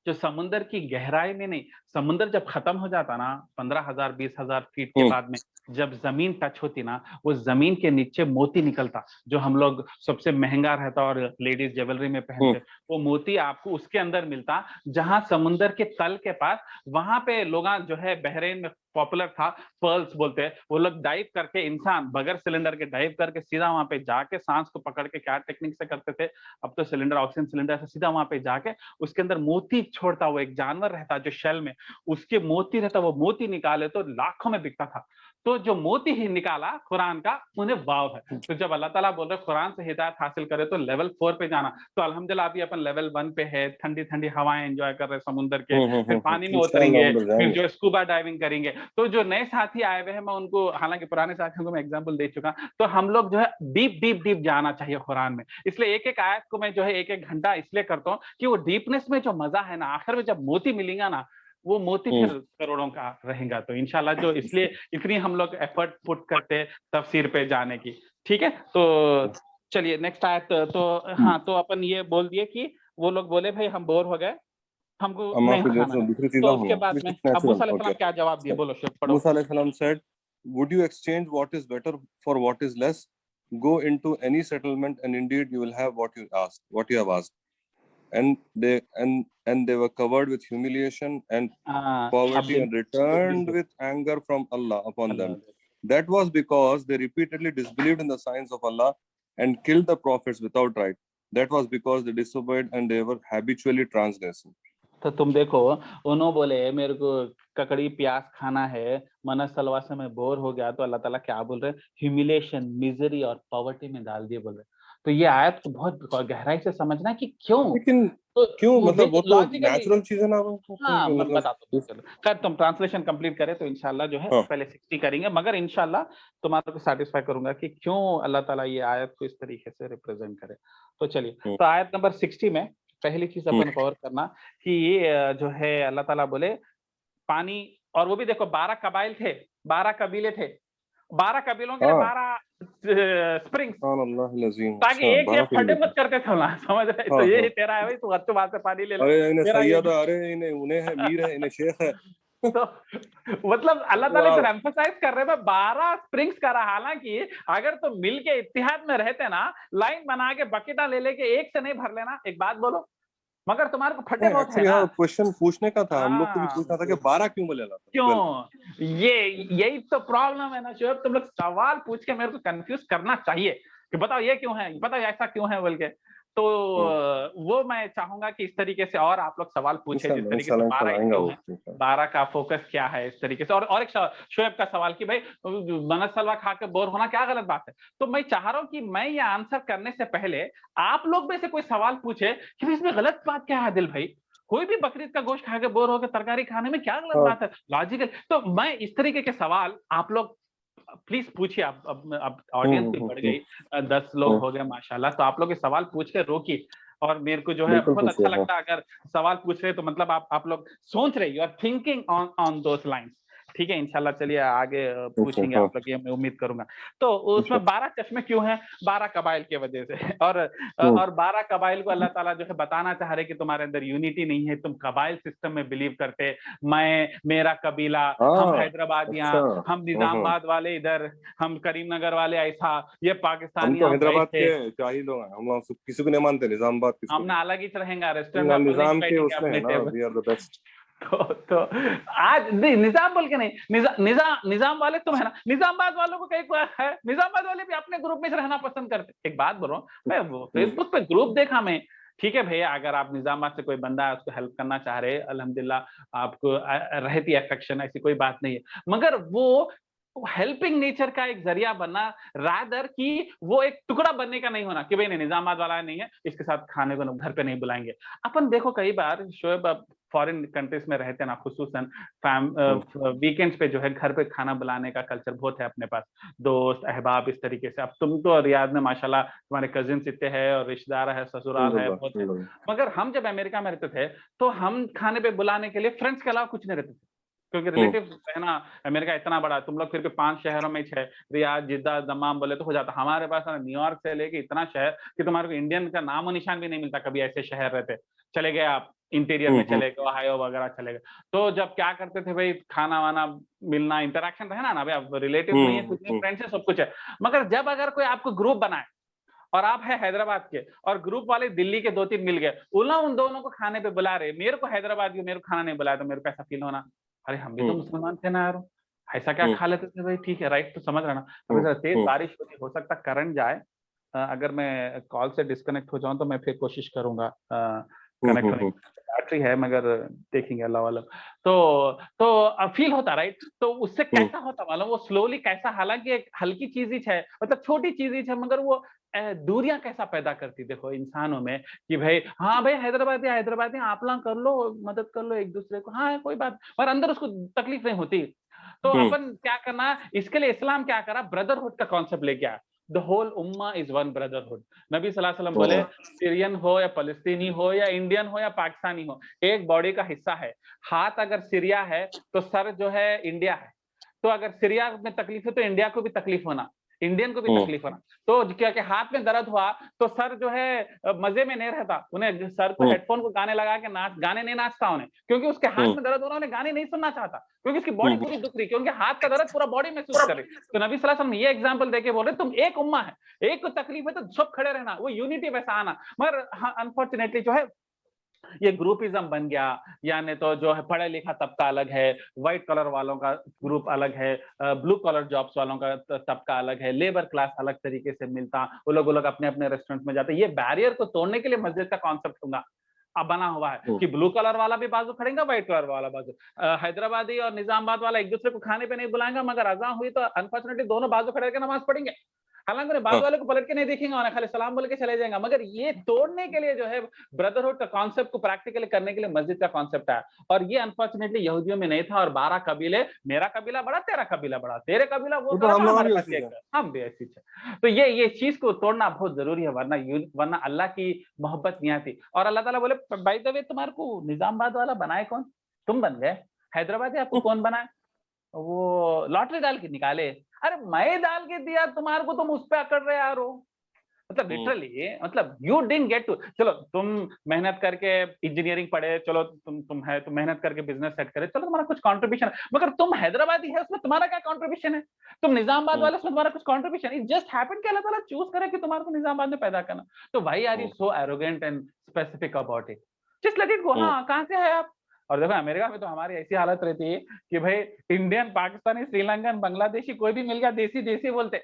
जो समुद्र की गहराई में नहीं, समुद्र जब खत्म हो जाता ना 15,000 20,000 फीट के बाद में, जब जमीन टच होती ना, वो जमीन के नीचे मोती निकलता, जो हम लोग सबसे महंगा रहता और लेडीज ज्वेलरी में पहनते, वो मोती आपको उसके अंदर मिलता, जहां समुद्र के तल के पास। वहां पे लोग जो है बहरीन में पॉपुलर था, पर्ल्स बोलते हैं, वो लोग डाइव करके, इंसान बगैर सिलेंडर के डाइव करके सीधा वहां पे जाके सांस को पकड़ के, क्या टेक्निक से करते थे, अब तो सिलेंडर, ऑक्सीजन सिलेंडर से, सीधा वहां पे जाके उसके अंदर मोती छोड़ता, वो एक जानवर रहता जो शेल में, उसके मोती रहता, वो मोती निकाले तो लाखों में बिकता था। तो जो मोती ही निकाला कुरान का, उन्हें वाव है। तो जब अल्लाह ताला बोल रहे कुरान से हिदायत हासिल करे तो लेवल 4 पे जाना, तो अल्हम्दुलिल्लाह अभी अपन लेवल 1 पे है, ठंडी ठंडी हवाएं एंजॉय कर रहे समुद्र के, फिर पानी में उतरेंगे, फिर जो स्कूबा डाइविंग करेंगे। तो जो नए साथी आए हुए हैं, मैं उनको, हालांकि पुराने साथियों को मैं एग्जाम्पल दे चुका, तो हम लोग जो है डीप डीप डीप जाना चाहिए कुरान में। इसलिए एक एक आयत को मैं जो है एक एक घंटा इसलिए करता हूँ कि वो डीपनेस में जो मजा है ना, आखिर में जब मोती मिलेगा ना, वो मोती फिर करोड़ों का रहेगा। तो इंशाल्लाह जो इसलिए इतनी हम लोग एफर्ट पुट करते हैं तफसीर पे जाने की। ठीक है, तो चलिए नेक्स्ट आयत। तो हाँ, तो अपन ये बोल दिए कि वो लोग बोले भाई हम बोर हो गए, हमको नहीं खाना है। दूसरी चीज तो उसके बाद में अब मूसा अलैहिस्सलाम क्या जवाब दिए, बोलो शेख पढ़ो। Musa alayhi salam said, would you exchange what is better for what is less? Go into any settlement and indeed you will have what you have asked. And they were covered with humiliation and poverty and returned with anger from Allah upon them. That was because they repeatedly disbelieved in the signs of Allah and killed the prophets without right. That was because they disobeyed and they were habitually transgressing. तो तुम देखो, उन्होंने बोले मेरे को ककड़ी प्याज खाना है, मनस सलवा से मैं बोर हो गया, तो अल्लाह ताला क्या बोल रहे हैं, ह्यूमिलेशन, मिजरी और पॉवर्टी में डाल दिए बोल रहे। तो ये आयत को बहुत गहराई से समझना है कि क्यों, लेकिन तो क्यों, मतलब वो तो नेचुरल चीज है ना। हाँ, मैं बताता हूँ। खैर तुम ट्रांसलेशन कंप्लीट करे तो इंशाल्लाह जो है पहले 60 करेंगे, मगर इंशाल्लाह तुम्हारे को सेटिस्फाई करूंगा कि क्यों अल्लाह ताला ये आयत को इस तरीके से रिप्रेजेंट करे। तो चलिए, तो आयत नंबर 60 में पहली चीज अपन गौर करना कि ये जो है अल्लाह ताला बोले पानी, और वो भी देखो 12 कबाइल थे, 12 कबीले थे, 12 कबीलों के लिए 12 स्प्रिंग्स, ताकि एक ये फटे मत करते थे ना, समझ रहे। तो ये तेरा है भाई, तू अच्छे बात से पानी ले ले, अरे इन्हें सैयद है, अरे इन्हें उन्हें है, मीर है, इन्हें शेख है। तो मतलब अल्लाह ताला इधर एम्फसाइज कर रहे थे 12 स्प्रिंग्स का रहा। हालांकि अगर तो मिल के इत्तिहाद में रहते ना, लाइन बना के बकेटा ले लेके एक से नहीं भर लेना, एक बात बोलो, मगर तुम्हारे को फटे बहुत है ना। क्वेश्चन पूछने का था, हम लोग को भी पूछना था कि 12 क्यों बोले ना, क्यों, यही तो प्रॉब्लम है ना शोएब, तुम लोग सवाल पूछ के मेरे को कंफ्यूज करना चाहिए कि बताओ ये क्यों है, बताओ ऐसा क्यों है बोल के। तो वो मैं चाहूंगा कि इस तरीके से और आप लोग सवाल पूछे, जिस तरीके से 12 क्यों है, 12 का फोकस क्या है, इस तरीके से। और एक शोएब का सवाल कि भाई मनस सलवा खा के बोर होना क्या गलत बात है। तो मैं चाह रहा हूँ कि मैं ये आंसर करने से पहले आप लोग में से कोई सवाल पूछे कि इसमें गलत बात क्या है दिल भाई, कोई भी बकरीद का गोश्त खा के बोर होकर तरकारी खाने में क्या गलत बात है, लॉजिकल। तो मैं इस तरीके के सवाल आप लोग प्लीज पूछिए। अब ऑडियंस भी बढ़ गई, 10 लोग हो गए माशाल्लाह, तो आप लोग ये सवाल पूछ के रोकिए। और मेरे को जो है बहुत अच्छा लगता है अगर सवाल पूछ रहे, तो मतलब आप लोग सोच रहे, you are thinking on those lines. ठीक है, इंशाल्लाह चलिए आगे पूछेंगे आप लोग, ये मैं उम्मीद करूंगा। तो उसमें 12 चश्मे क्यों हैं, 12 कबाइल की वजह से। और 12 कबाइल को अल्लाह ताला जो है बताना चाह रहे कि तुम्हारे अंदर यूनिटी नहीं है, तुम कबाइल सिस्टम में बिलीव करते, मैं, मेरा कबीला, हम हैदराबादियां, हम निजामाबाद वाले इधर, हम करीमनगर वाले ऐसा, ये पाकिस्तानी, हम हैदराबाद के क्या ही लोग हैं, हम किसी को नहीं मानते, निजामाबाद हम ना अलग ही रहेंगे, रेस्टोरेंट में निजाम के उसमें ना, वी आर द बेस्ट। तो आज निजाम बोल के नहीं, निजाम वाले तुम है ना, निजामाबाद वालों को कहीं है, निजामाबाद वाले भी अपने ग्रुप में रहना पसंद करते। एक बात बोलो, मैं फेसबुक पे ग्रुप देखा मैं, ठीक है भैया, अगर आप निजामाबाद से कोई बंदा है उसको हेल्प करना चाह रहे, अल्हम्दुलिल्लाह आपको रहती है अफेक्शन, ऐसी कोई बात नहीं है, मगर वो हेल्पिंग नेचर का एक जरिया बनना, रादर कि वो एक टुकड़ा बनने का नहीं होना कि भाई नहीं निजामाबाद वाला नहीं है, इसके साथ खाने को घर पे नहीं बुलाएंगे। अपन देखो कई बार शोएब आप फॉरेन कंट्रीज में रहते हैं ना, खुसूसन वीकेंड्स पे जो है घर पे खाना बुलाने का कल्चर बहुत है अपने पास, दोस्त अहबाब इस तरीके से। अब तुम तो रियाद में माशाल्लाह तुम्हारे कजिन्स इतने हैं और रिश्तेदार है, ससुराल है, बहुत है, मगर हम जब अमेरिका में रहते थे तो हम खाने पे बुलाने के लिए फ्रेंड्स के अलावा कुछ नहीं रहते थे, क्योंकि रिलेटिव है ना, अमेरिका इतना बड़ा, तुम लोग फिर भी 5 शहरों में है, रियाद, जिद्दा, दमाम बोले तो हो जाता। हमारे पास है न्यूयॉर्क से लेके इतना शहर कि तुम्हारे को इंडियन का नामो निशान भी नहीं मिलता, कभी ऐसे शहर रहते। चले गए आप इंटीरियर में, चले गए ओहायो वगैरह चले गए, तो जब क्या करते थे भाई, खाना वाना मिलना, इंटरेक्शन रहना ना भाई, अब रिलेटिव नहीं है, कुछ नहीं, फ्रेंड्स है, सब कुछ है। मगर जब अगर कोई आपको ग्रुप बनाए और आप है हैदराबाद के और ग्रुप वाले दिल्ली के 2-3 मिल गए, उन दोनों को खाने पे बुला रहे, मेरे को हैदराबाद मेरे को खाना नहीं बुलाया, तो मेरे को ऐसा फील होना, अरे हम भी तो मुसलमान थे ना यार, ऐसा क्या खा लेते थे भाई, ठीक है राइट, तो समझ रहे ना। अभी जरा तेज बारिश हो सकता करंट जाए, अगर मैं कॉल से डिस्कनेक्ट हो जाऊं तो मैं फिर कोशिश करूंगा कनेक्ट होने की, बैटरी है मगर देखेंगे अल्लाह वाला। तो फील होता राइट, तो उससे कैसा होता मालूम, वो स्लोली कैसा, हालांकि एक हल्की चीज ही है, मतलब छोटी चीज ही है, मगर वो दूरियां कैसा पैदा करती देखो इंसानों में, कि भाई हाँ भाई हैदराबादी आप लोग कर लो, मदद कर लो एक दूसरे को, हाँ कोई बात, और अंदर उसको तकलीफ नहीं होती। तो अपन क्या करना, इसके लिए इस्लाम क्या करा, ब्रदरहुड का कॉन्सेप्ट लेके आया। द होल उम्मा इज वन ब्रदरहुड। नबी सल्लल्लाहु अलैहि वसल्लम बोले, सीरियन हो या फलस्तीनी हो या इंडियन हो या पाकिस्तानी हो, एक बॉडी का हिस्सा है। हाथ अगर सीरिया है तो सर जो है इंडिया है, तो अगर सीरिया में तकलीफ है तो इंडिया को भी तकलीफ होना, इंडियन को भी तकलीफ होना। तो क्या कि हाथ में दर्द हुआ तो सर जो है मजे में नहीं रहता, उन्हें सर को हेडफोन को गाने लगा के गाने नहीं नाचता उन्हें, क्योंकि उसके हाथ में दर्द हो रहा है, उन्हें गाने नहीं सुनना चाहता, क्योंकि उसकी बॉडी पूरी दुख रही, क्योंकि हाथ का दर्द पूरा बॉडी महसूस कर रही। तो नबी सल्लल्लाहु अलैहि वसल्लम ये एग्जांपल देके बोल रहे, तुम एक उम्मा है, एक को तकलीफ है तो सब खड़े रहना, वो यूनिटी वैसा आना। मगर अनफॉर्चुनेटली जो है ये ग्रुपिज्म बन गया, यानी तो जो है पढ़ा लिखा तबका अलग है, व्हाइट कलर वालों का ग्रुप अलग है, ब्लू कलर जॉब्स वालों का तबका अलग है, लेबर क्लास अलग तरीके से मिलता, वो लोग अपने अपने रेस्टोरेंट में जाते। ये बैरियर को तोड़ने के लिए मस्जिद का कॉन्सेप्ट होगा अब बना हुआ है कि ब्लू कलर वाला भी बाजू खड़ेगा, व्हाइट कलर वाला बाजू, हैदराबादी और निजामाबाद वाला एक दूसरे को खाने पे नहीं बुलाएंगा, मगर अज़ान हुई तो अनफॉर्चुनेटली दोनों बाजू खड़े करके नमाज पढ़ेंगे। हालांकि उन्हें बाजू वाले को पलट के नहीं देखेंगे और खाली सलाम बोल के चले जाएंगे। मगर ये तोड़ने के लिए जो है ब्रदरहुड का कॉन्सेप्ट को प्रैक्टिकली करने के लिए मस्जिद का कॉन्सेप्ट है, और ये अनफॉर्चुनेटली यहूदियों में नहीं था। और 12 कबीले, मेरा कबीला बड़ा, तेरा कबीला बड़ा, तेरे कबीला वो बड़ा, हमारे पास एक, हम भी ऐसी है। तो ये चीज को तोड़ना बहुत जरूरी है, वरना अल्लाह की मोहब्बत नहीं आती। और अल्लाह ताला बोले, बाय द वे तुम्हारे को निजामाबाद वाला बनाए कौन, तुम बन गए। हैदराबादी आपको कौन बनाए, वो लॉटरी डाल के निकाले। अरे मैं डाल के दिया तुम्हारे को, तुम उस पे अकड़ रहे यार हो। मतलब लिटरली, मतलब यू डिडंट गेट टू, चलो तुम मेहनत करके इंजीनियरिंग पढ़े, चलो तुम है, तुम मेहनत करके बिजनेस सेट करे, चलो तुम्हारा कुछ कंट्रीब्यूशन, मगर तुम हैदराबादी है उसमें तुम्हारा क्या कंट्रीब्यूशन है, तुम निजामाबाद वाले उसमें तुम्हारा कुछ कंट्रीब्यूशन, इट जस्ट हैपेंड कि अल्लाह ताला चूज करे कि तुम्हारे को निजामाबाद में पैदा करना। तो why are you so arrogant and specific about it, just let it go. हाँ कहाँ से है आप। और देखो अमेरिका में तो हमारी ऐसी हालत रहती है कि भाई इंडियन, पाकिस्तानी, श्रीलंकन, बांग्लादेशी कोई भी मिल गया देसी देसी बोलते,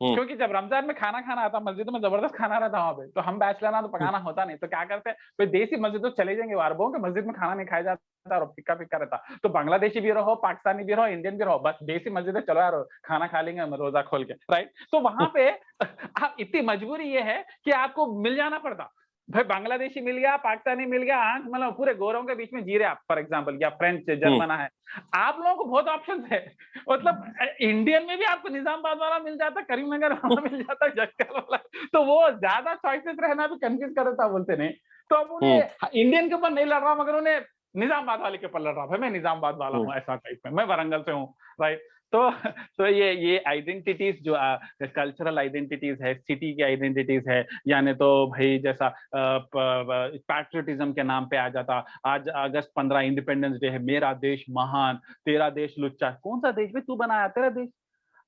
क्योंकि जब रमजान में खाना खाना आता, मस्जिद में जबरदस्त खाना रहता वहां पे, तो हम बैचलर ना तो पकाना होता नहीं, तो क्या करते हैं, कोई देसी मस्जिद तो चले जाएंगे अरबों के, मस्जिद में खाना नहीं खाया जाता और फिक्का फिक्का रहता। तो बांग्लादेशी भी रहो, पाकिस्तानी भी रहो, इंडियन भी रहो, बस देसी मस्जिद है, चलो यार खाना खा लेंगे रोजा खोल के, राइट। तो वहां पे आप इतनी मजबूरी ये है कि आपको मिल जाना पड़ता। भाई बांग्लादेशी मिल गया, पाकिस्तानी मिल गया, आंख मतलब पूरे गोरों के बीच में जी रहे आप फॉर एग्जाम्पल, या फ्रेंच जर्मन है, आप लोगों को बहुत ऑप्शन है। मतलब इंडियन में भी आपको निजामाबाद वाला मिल जाता, करीमनगर वाला मिल जाता, जक्कल वाला, तो वो ज्यादा चॉइसेस रहना भी कंफ्यूज कर रहा था, बोलते नहीं। तो अब उन्हें इंडियन के ऊपर नहीं लड़ रहा, मगर उन्हें निजामाबाद वाले के ऊपर लड़ रहा, भाई मैं निजामाबाद वाला हूँ, ऐसा टाइप में, मैं वारंगल से हूँ, राइट। तो ये आइडेंटिटीज जो कल्चरल आइडेंटिटीज है, सिटी की आइडेंटिटीज है, यानी तो भाई जैसा पैट्रियटिज्म के नाम पे आ जाता, आज अगस्त 15 इंडिपेंडेंस डे है, मेरा देश महान, तेरा देश लुच्चा। कौन सा देश भी तू बनाया, तेरा देश।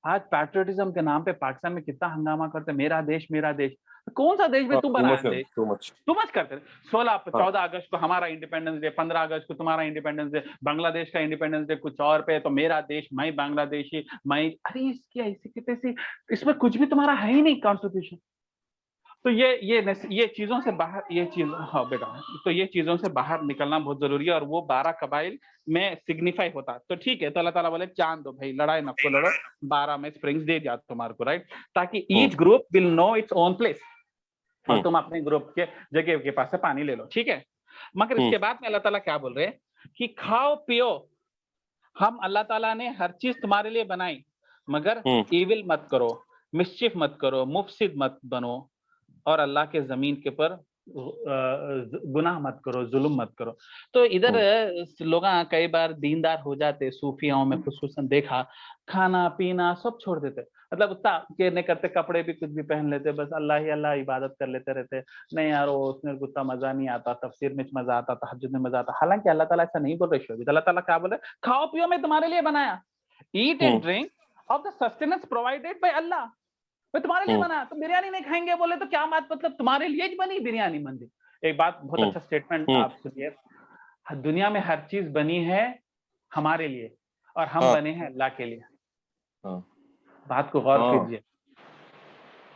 आज पैट्रियटिज्म के नाम पे पाकिस्तान में कितना हंगामा करते, मेरा देश मेरा देश, कौन सा देश भी तू बनाया देश, टू मच करते। 14 अगस्त को हमारा इंडिपेंडेंस डे, 15 अगस्त को तुम्हारा इंडिपेंडेंस डे, बांग्लादेश का इंडिपेंडेंस डे कुछ और पे, तो मेरा देश, मैं बांग्लादेशी, मैं, अरे इसकी ऐसी कितनी, इसमें कुछ भी तुम्हारा है ही नहीं कॉन्स्टिट्यूशन। तो ये चीजों से बाहर, ये चीज, हाँ बेटा, तो ये चीजों से बाहर निकलना बहुत जरूरी है, और वो 12 कबाइल में सिग्निफाई होता। तो ठीक है, तो अल्लाह ताला बोले चांद दो भाई, लड़ाई नको लड़ो, 12 में स्प्रिंग्स दे दिया तुम्हारे को, राइट, ताकि each group will know its own place, और तुम अपने ग्रुप के जगह के पास से पानी ले लो, ठीक है। मगर इसके बाद में अल्लाह ताला क्या बोल रहे हैं कि खाओ पियो, हम अल्लाह ताला ने हर चीज तुम्हारे लिए बनाई, मगर ईविल मत करो, मिस्चिफ मत करो, मुफसिद मत बनो, और अल्लाह के जमीन के ऊपर गुनाह मत करो, जुल्म मत करो। तो इधर लोग कई बार दीनदार हो जाते, सूफियाओं में खुसूसन देखा, खाना पीना सब छोड़ देते, मतलब उतना के नहीं करते, कपड़े भी कुछ भी पहन लेते, बस अल्लाह ही अल्लाह इबादत कर लेते रहते। नहीं यार, वो उसमें उतना मजा नहीं आता, तफसीर में मजा आता, तहज्जुद में मजा आता। हालांकि अल्लाह ताला ऐसा नहीं बोल रहे शोभित, अल्लाह ताला क्या बोल रहे, खाओ पियो मैं तुम्हारे लिए बनाया, eat and drink of the sustenance provided by Allah, मैं तुम्हारे लिए बना। तो बिरयानी नहीं खाएंगे बोले तो क्या बात, मतलब तुम्हारे लिए ही बनी बिरयानी मंदिर। एक बात बहुत अच्छा स्टेटमेंट आप सुनिए, दुनिया में हर चीज बनी है हमारे लिए, और हम बने हैं अल्लाह के लिए। बात को गौर कीजिए।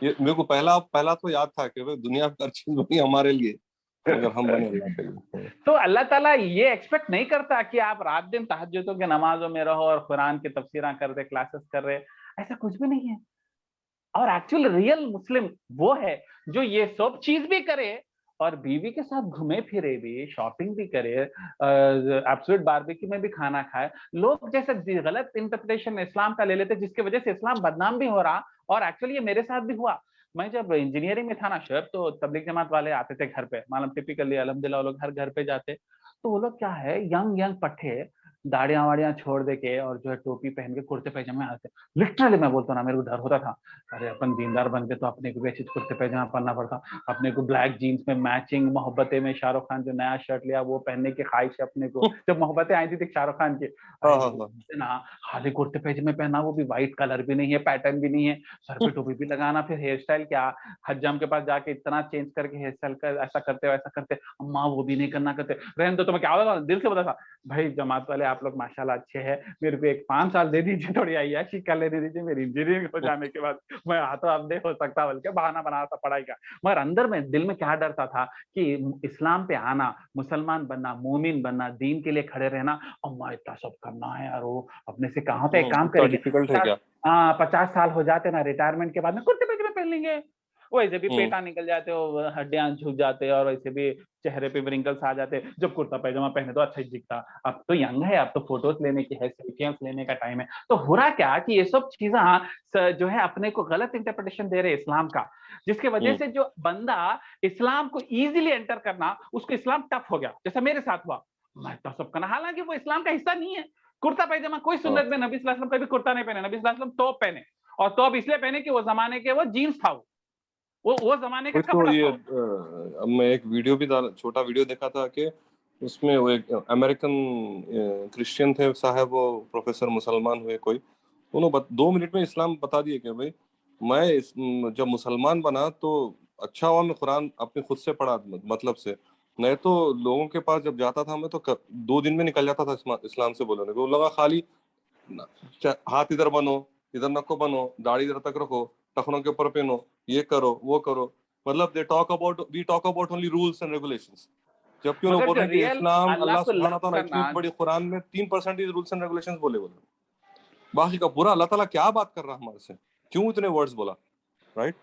ये मेरे को पहला तो याद था कि भाई दुनिया में हर चीज बनी हमारे लिए, मगर हम बने अल्लाह के लिए। तो अल्लाह ताला ये एक्सपेक्ट नहीं करता कि आप रात दिन तहज्जुदों के नमाजों में रहो और कुरान की तफसीरां कर रहे, क्लासेस कर रहे, ऐसा कुछ भी नहीं है। और एक्चुअल रियल मुस्लिम वो है जो ये सब चीज भी करे और बीवी के साथ घूमे फिरे भी, शॉपिंग भी करे, एब्सोल्यूट बारबेक्यू में भी खाना खाए। लोग जैसे गलत इंटरप्रिटेशन इस्लाम का ले लेते, जिसकी वजह से इस्लाम बदनाम भी हो रहा, और एक्चुअली ये मेरे साथ भी हुआ। मैं जब इंजीनियरिंग में था ना शोएब, तो तबलीग जमात वाले आते थे घर पे, मालूम टिपिकली अल्हम्दुलिल्लाह वो लोग हर घर पे जाते। तो वो लोग क्या है, यंग यंग पट्टे, दाढ़ियां वाड़ियां छोड़ दे के, और जो है टोपी पहन के कुर्ते पैजामे आते। लिटरली मैं बोलता ना, मेरे को डर होता था, अरे अपन दीनदार बन के तो अपने को भी अच्छे कुर्ते पैजामा पहनना पड़ता, अपने को ब्लैक जीन्स में मैचिंग, मोहब्बतें में शाहरुख खान जो नया शर्ट लिया वो पहनने की ख्वाहिश है अपने को। जब मोहब्बतें आई थी शाहरुख खान की, ना खाली कुर्ते पैजामे पहना, वो भी व्हाइट कलर भी नहीं है, पैटर्न भी नहीं है, सर पे टोपी भी लगाना, फिर हेयर स्टाइल क्या, हज्जाम के पास जाके इतना चेंज करके हेयर स्टाइल कर, ऐसा करते वैसा करते, अम्मा वो भी नहीं करना करते, रहने दो। तो मैं क्या होगा, दिल से बता था भाई जमात वाले आप लोग माशाल्लाह अच्छे हैं, मेरे को एक 5 साल दे दीजिए, थोड़ी अय्याशी कर लेने दीजिए, मेरी इंजीनियरिंग हो जाने के बाद मैं तो अब नहीं हो सकता, बल्कि बहाना बना था पढ़ाई का। मगर अंदर में दिल में क्या डरता था कि इस्लाम पे आना, मुसलमान बनना, मोमिन बनना, दीन के लिए खड़े रहना, अम्मा इतना सब करना है यार, वो अपने से कहाँ पे काम करेंगे, डिफिकल्ट है क्या? 50 साल हो जाते ना, रिटायरमेंट के बाद में कुर्ते पैजामे पहन लेंगे, वैसे भी पेटा निकल जाते हो, हड्डियां झुक जाते, और वैसे भी चेहरे पे रिंकल्स आ जाते, जब कुर्ता पैजामा पहने तो अच्छा ही दिखता। अब तो यंग है, अब तो फोटोज लेने की है, सेल्फियां लेने का टाइम है। तो हो रहा क्या कि ये सब चीजें जो है अपने को गलत इंटरप्रिटेशन दे रहे इस्लाम का, जिसकी वजह से जो बंदा इस्लाम को इजीली एंटर करना, उसको इस्लाम टफ हो गया, जैसा मेरे साथ हुआ। मैं तो सब करना, हालांकि वो इस्लाम का हिस्सा नहीं है। कुर्ता पैजामा कोई सुन्नत में नबी सल्लल्लाहु अलैहि वसल्लम कभी कुर्ता नहीं पहने, नबी सल्लल्लाहु अलैहि वसल्लम तौब पहने, और तौब इसलिए पहने कि वो जमाने के वो जीन्स था, वो जमाने का तो कपड़ा ये था। मैं एक वीडियो भी छोटा वीडियो देखा था कि उसमें वो एक अमेरिकन क्रिश्चियन थे साहब, वो प्रोफेसर मुसलमान हुए कोई, उन्होंने 2 मिनट में इस्लाम बता दिए कि भाई जब मुसलमान बना तो अच्छा हुआ मैं कुरान अपने खुद से पढ़ा, मतलब से, नहीं तो लोगों के पास जब जाता था मैं तो 2 दिन में निकल जाता था इस्लाम से बोलने को। लगा खाली हाथ इधर बनो, इधर नको बनो, दाढ़ी इधर तक रखो, टखनों के ऊपर पहनो, ये करो वो करो, मतलब we talk about only rules and regulations, जबकि उन्होंने मगर बोल जो रहे हैं कि रियल इस्लाम अल्लाह अल्लाह को सुब्हानहू लव तआला इतनी करना, बड़ी कुरान में 3% रूल्स एंड रेगुलेशंस बोले, बाकी का पूरा अल्लाह ताला क्या बात कर रहा है हमारे से, क्यों इतने वर्ड्स बोला, राइट?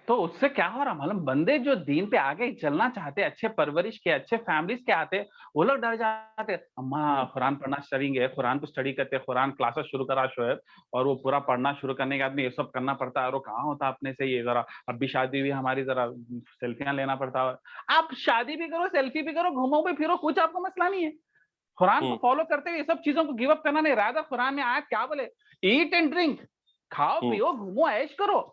तो उससे क्या हो रहा मालूम, बंदे जो दीन पे आगे चलना चाहते, अच्छे परवरिश के, अच्छे फैमिलीज के आते, वो लोग डर जाते, अम्मा कुरान पढ़ना करेंगे, कुरान को स्टडी करते, कुरान क्लासेस शुरू करा शोएब, और वो पूरा पढ़ना शुरू करने के बाद में ये सब करना पड़ता है, और वो कहाँ होता अपने से, ये जरा अब भी शादी हुई हमारी, जरा सेल्फियां लेना पड़ता है। आप शादी भी करो, सेल्फी भी करो, घूमो भी फिरो, कुछ आपको मसला नहीं है। कुरान को फॉलो करते हुए ये सब चीजों को गिव अप करना नहीं, राधा कुरान में आयत क्या बोले, ईट एंड ड्रिंक, खाओ पियो घूमो ऐश करो,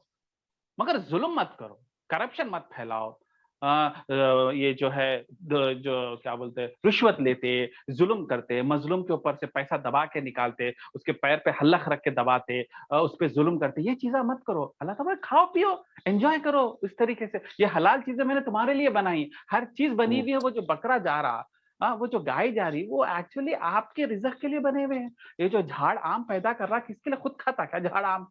मगर जुल्म मत करो, करप्शन मत फैलाओ। ये जो है जो क्या बोलते हैं, रिश्वत लेते, जुल्म करते, मजलूम के ऊपर से पैसा दबा के निकालते, उसके पैर पे हल्लख रख के दबाते, उस पे जुल्म करते, ये चीजें मत करो। अल्लाह ताला खाओ पियो एंजॉय करो इस तरीके से, ये हलाल चीजें मैंने तुम्हारे लिए बनाई, हर चीज बनी हुई है। वो जो बकरा जा रहा, वो जो गाय जा रही, वो एक्चुअली आपके रिज़्क के लिए बने हुए हैं। ये जो झाड़ आम पैदा कर रहा, किसके लिए खुद खाता क्या झाड़ आम?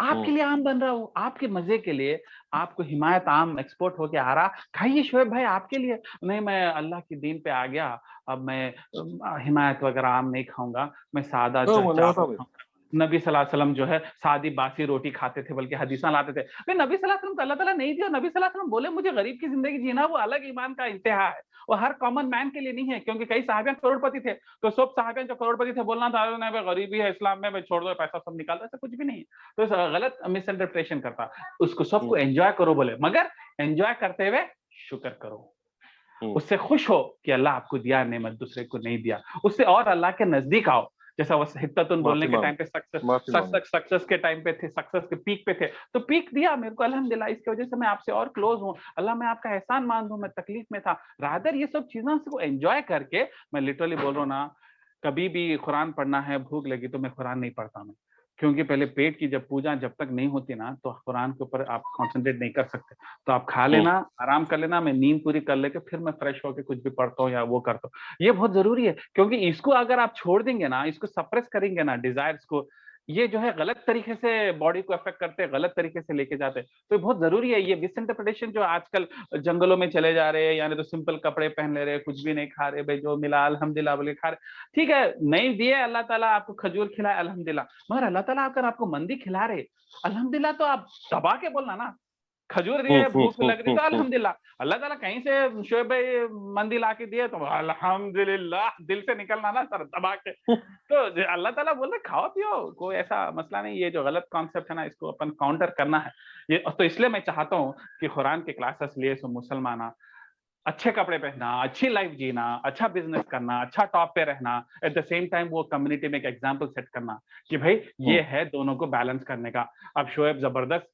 आपके लिए आम बन रहा हो, आपके मजे के लिए, आपको हिमायत आम एक्सपोर्ट होके आ रहा, खाइए शोएब भाई आपके लिए। नहीं मैं अल्लाह के दीन पे आ गया, अब मैं हिमायत वगैरह आम नहीं खाऊंगा, मैं सादा चावल खाऊंगा। नबी सल्लल्लाहु अलैहि वसल्लम जो है सादी बासी रोटी खाते थे, बल्कि हदीसा लाते थे। भाई नबी सल्लल्लाहु अलैहि वसल्लम को अल्लाह ताला नहीं दिया, नबी सल्लल्लाहु अलैहि वसल्लम बोले मुझे गरीब की जिंदगी जीना, वो अलग ईमान का इंतहा है, वो हर कॉमन मैन के लिए नहीं है। क्योंकि कई साहबियां करोड़पति थे, तो सब साहबियां जो करोड़पति थे बोलना था नहीं भाई गरीबी है इस्लाम में, भाई छोड़ दो पैसा सब निकाल दो, ऐसा कुछ भी नहीं है। तो गलत मिसइंटरप्रिटेशन करता, उसको सबको एंजॉय करो बोले, मगर एंजॉय करते हुए शुक्र करो, उससे खुश हो कि अल्लाह आपको दिया नेमत, दूसरे को नहीं दिया, उससे और अल्लाह के नजदीक आओ। जैसा वो हित्ततुन बोलने के टाइम पे सक्सेस के टाइम पे थे, सक्सेस के पीक पे थे, तो पीक दिया मेरे को अल्हम्दुलिल्लाह, इसकी वजह से मैं आपसे और क्लोज हूँ, अल्लाह मैं आपका एहसान मान दूं, मैं तकलीफ में था। रादर ये सब चीजों को एंजॉय करके, मैं लिटरली बोल रहा हूँ ना, कभी भी कुरान पढ़ना है, भूख लगी तो मैं कुरान नहीं पढ़ता मैं, क्योंकि पहले पेट की जब पूजा जब तक नहीं होती ना, तो कुरान के ऊपर आप कंसंट्रेट नहीं कर सकते। तो आप खा लेना, आराम कर लेना, मैं नींद पूरी कर लेके फिर मैं फ्रेश होकर कुछ भी पढ़ता हूँ या वो करता हूँ। ये बहुत जरूरी है, क्योंकि इसको अगर आप छोड़ देंगे ना, इसको सप्रेस करेंगे ना डिजायर्स को, ये जो है गलत तरीके से बॉडी को अफेक्ट करते हैं, गलत तरीके से लेके जाते हैं। तो बहुत जरूरी है ये मिसइंटरप्रिटेशन जो आजकल जंगलों में चले जा रहे हैं, यानी तो सिंपल कपड़े पहन ले रहे, कुछ भी नहीं खा रहे, भाई जो मिला अल्हम्दुलिल्लाह बोले खा रहे। ठीक है, नहीं दिए अल्लाह ताला आपको खजूर खिलाए अल्हम्दुलिल्लाह, मगर अल्लाह ताला अगर आपको मंदी खिला रहे अल्हम्दुलिल्लाह, तो आप दबा के बोलना ना, खजूर दिए भूख लग रही तो अल्हम्दुलिल्लाह। अल्लाह ताला कहीं से शोएब भाई मंदी ला के दिए तो अल्हम्दुलिल्लाह दिल से निकलना ना सर दबा के। तो अल्लाह ताला बोल रहे खाओ पियो, कोई ऐसा मसला नहीं। ये जो गलत कॉन्सेप्ट है ना, इसको अपन काउंटर करना है। ये तो इसलिए मैं चाहता हूँ कि कुरान के क्लासेस लिए सो मुसलमान अच्छे कपड़े पहनना, अच्छी लाइफ जीना, अच्छा बिजनेस करना, अच्छा टॉप पे रहना, एट द सेम टाइम वो कम्युनिटी में एक एग्जांपल सेट करना कि भाई ये है दोनों को बैलेंस करने का। अब शोएब जबरदस्त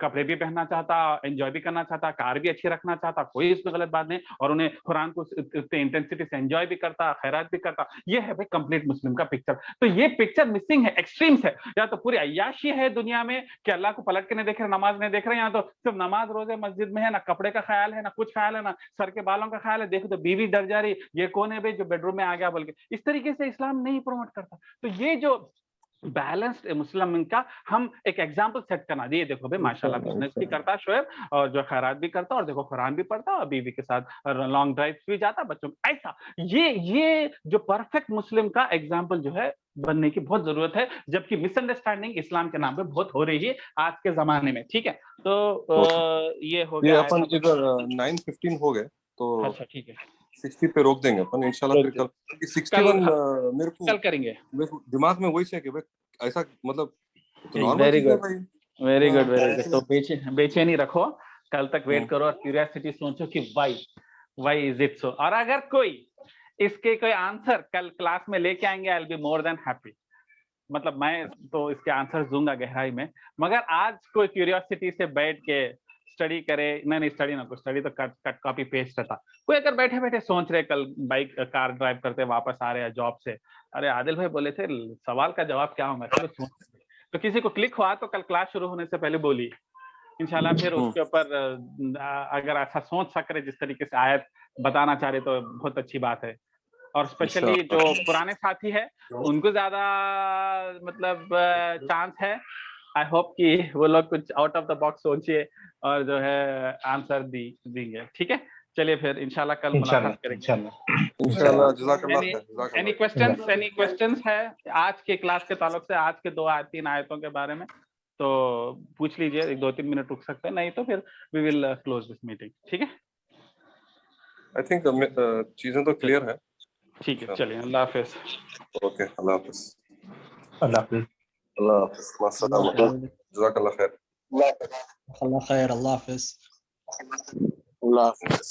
कपड़े भी पहनना चाहता, एंजॉय भी करना चाहता, कार भी अच्छी रखना चाहता, कोई इसमें गलत बात नहीं, और उन्हें कुरान को इंटेंसिटी से एंजॉय भी करता, खैरात भी करता। ये है भाई कंप्लीट मुस्लिम का पिक्चर। तो ये पिक्चर मिसिंग है, एक्सट्रीम्स है। या तो पूरी अय्याशी है दुनिया में कि अल्लाह को पलट के नहीं देख रहे, नमाज नहीं देख रहे, यहाँ तो सिर्फ नमाज रोजे मस्जिद में है, ना कपड़े का ख्याल है, ना कुछ ख्याल है, ना सर के बालों का ख्याल है। देखो तो बीवी डर जा रही, ये कौन है भाई जो बेडरूम में आ गया बोल के। इस तरीके से इस्लाम नहीं प्रमोट करता। तो ये जो बैलेंस्ड मुस्लिम का हम एक एग्जांपल सेट करना, ये देखो भाई माशाल्लाह बिजनेस भी करता शोएब, और जो खैरात भी करता, और देखो कुरान भी पढ़ता, और बीवी के साथ लॉन्ग ड्राइव भी जाता, बच्चों ऐसा। ये जो परफेक्ट मुस्लिम का एग्जांपल जो है बनने की बहुत जरूरत है, जबकि मिसअंडरस्टैंडिंग इस्लाम के नाम पे बहुत हो रही है आज के जमाने में। ठीक है, तो ये हो गया अपन इधर 9:15 हो गए, तो अच्छा ठीक है 60 पे रोक देंगे अपन इंशाल्लाह। फिर कल 61 मेरे को करेंगे। दिमाग में वही है कि भाई ऐसा मतलब तो नॉर्मल वेरी चीज है गुड, भाई। Very good, very good. तो बेचैनी रखो, कल तक वेट करो और क्यूरियोसिटी सोचो कि व्हाई इज इट सो। और अगर कोई इसके कोई आंसर कल क्लास में लेके आएंगे, I will be more than happy. मतलब मैं तो इसके आंसर दूंगा गहराई में, मगर आज कोई क्यूरियोसिटी से बैठ के स्टडी करे, नहीं स्टडी ना, कुछ स्टडी तो कट कॉपी पेस्ट था। कोई अगर बैठे बैठे सोच रहे कल बाइक कार ड्राइव करते वापस आ रहे हैं जॉब से, अरे आदिल भाई बोले थे सवाल का जवाब क्या होगा, चलो सोच, तो किसी को क्लिक हुआ तो कल क्लास शुरू होने से पहले बोली इंशाल्लाह। फिर उसके ऊपर अगर ऐसा सोच सक रहे, जिस तरीके से आयत बताना चाह रहे, तो बहुत अच्छी बात है। और स्पेशली जो पुराने साथी है उनको ज्यादा मतलब चांस है। आई होप कि वो लोग कुछ आउट ऑफ द बॉक्स सोचिए और जो है आंसर देंगे। ठीक है, चलिए फिर इंशाल्लाह कल मुलाकात करेंगे इंशाल्लाह। जज़ाकल्लाह। एनी क्वेश्चंस है आज के क्लास के ताल्लुक से, आज के 2-3 आयतों के बारे में, तो पूछ लीजिए, 1-2-3 मिनट रुक सकते हैं, नहीं तो फिर we will close this meeting. ठीक है, आई थिंक चीजें तो क्लियर है। ठीक है, चलिए अल्लाह हाफिज। ओके, अल्लाह हाफिज। अल्लाह हाफिज। अल्लाह हाफिज, मास्सलामा, जज़ाकल्लाह खैर। अल्लाह खैर, अल्लाह हाफिज। अल्लाह हाफिज।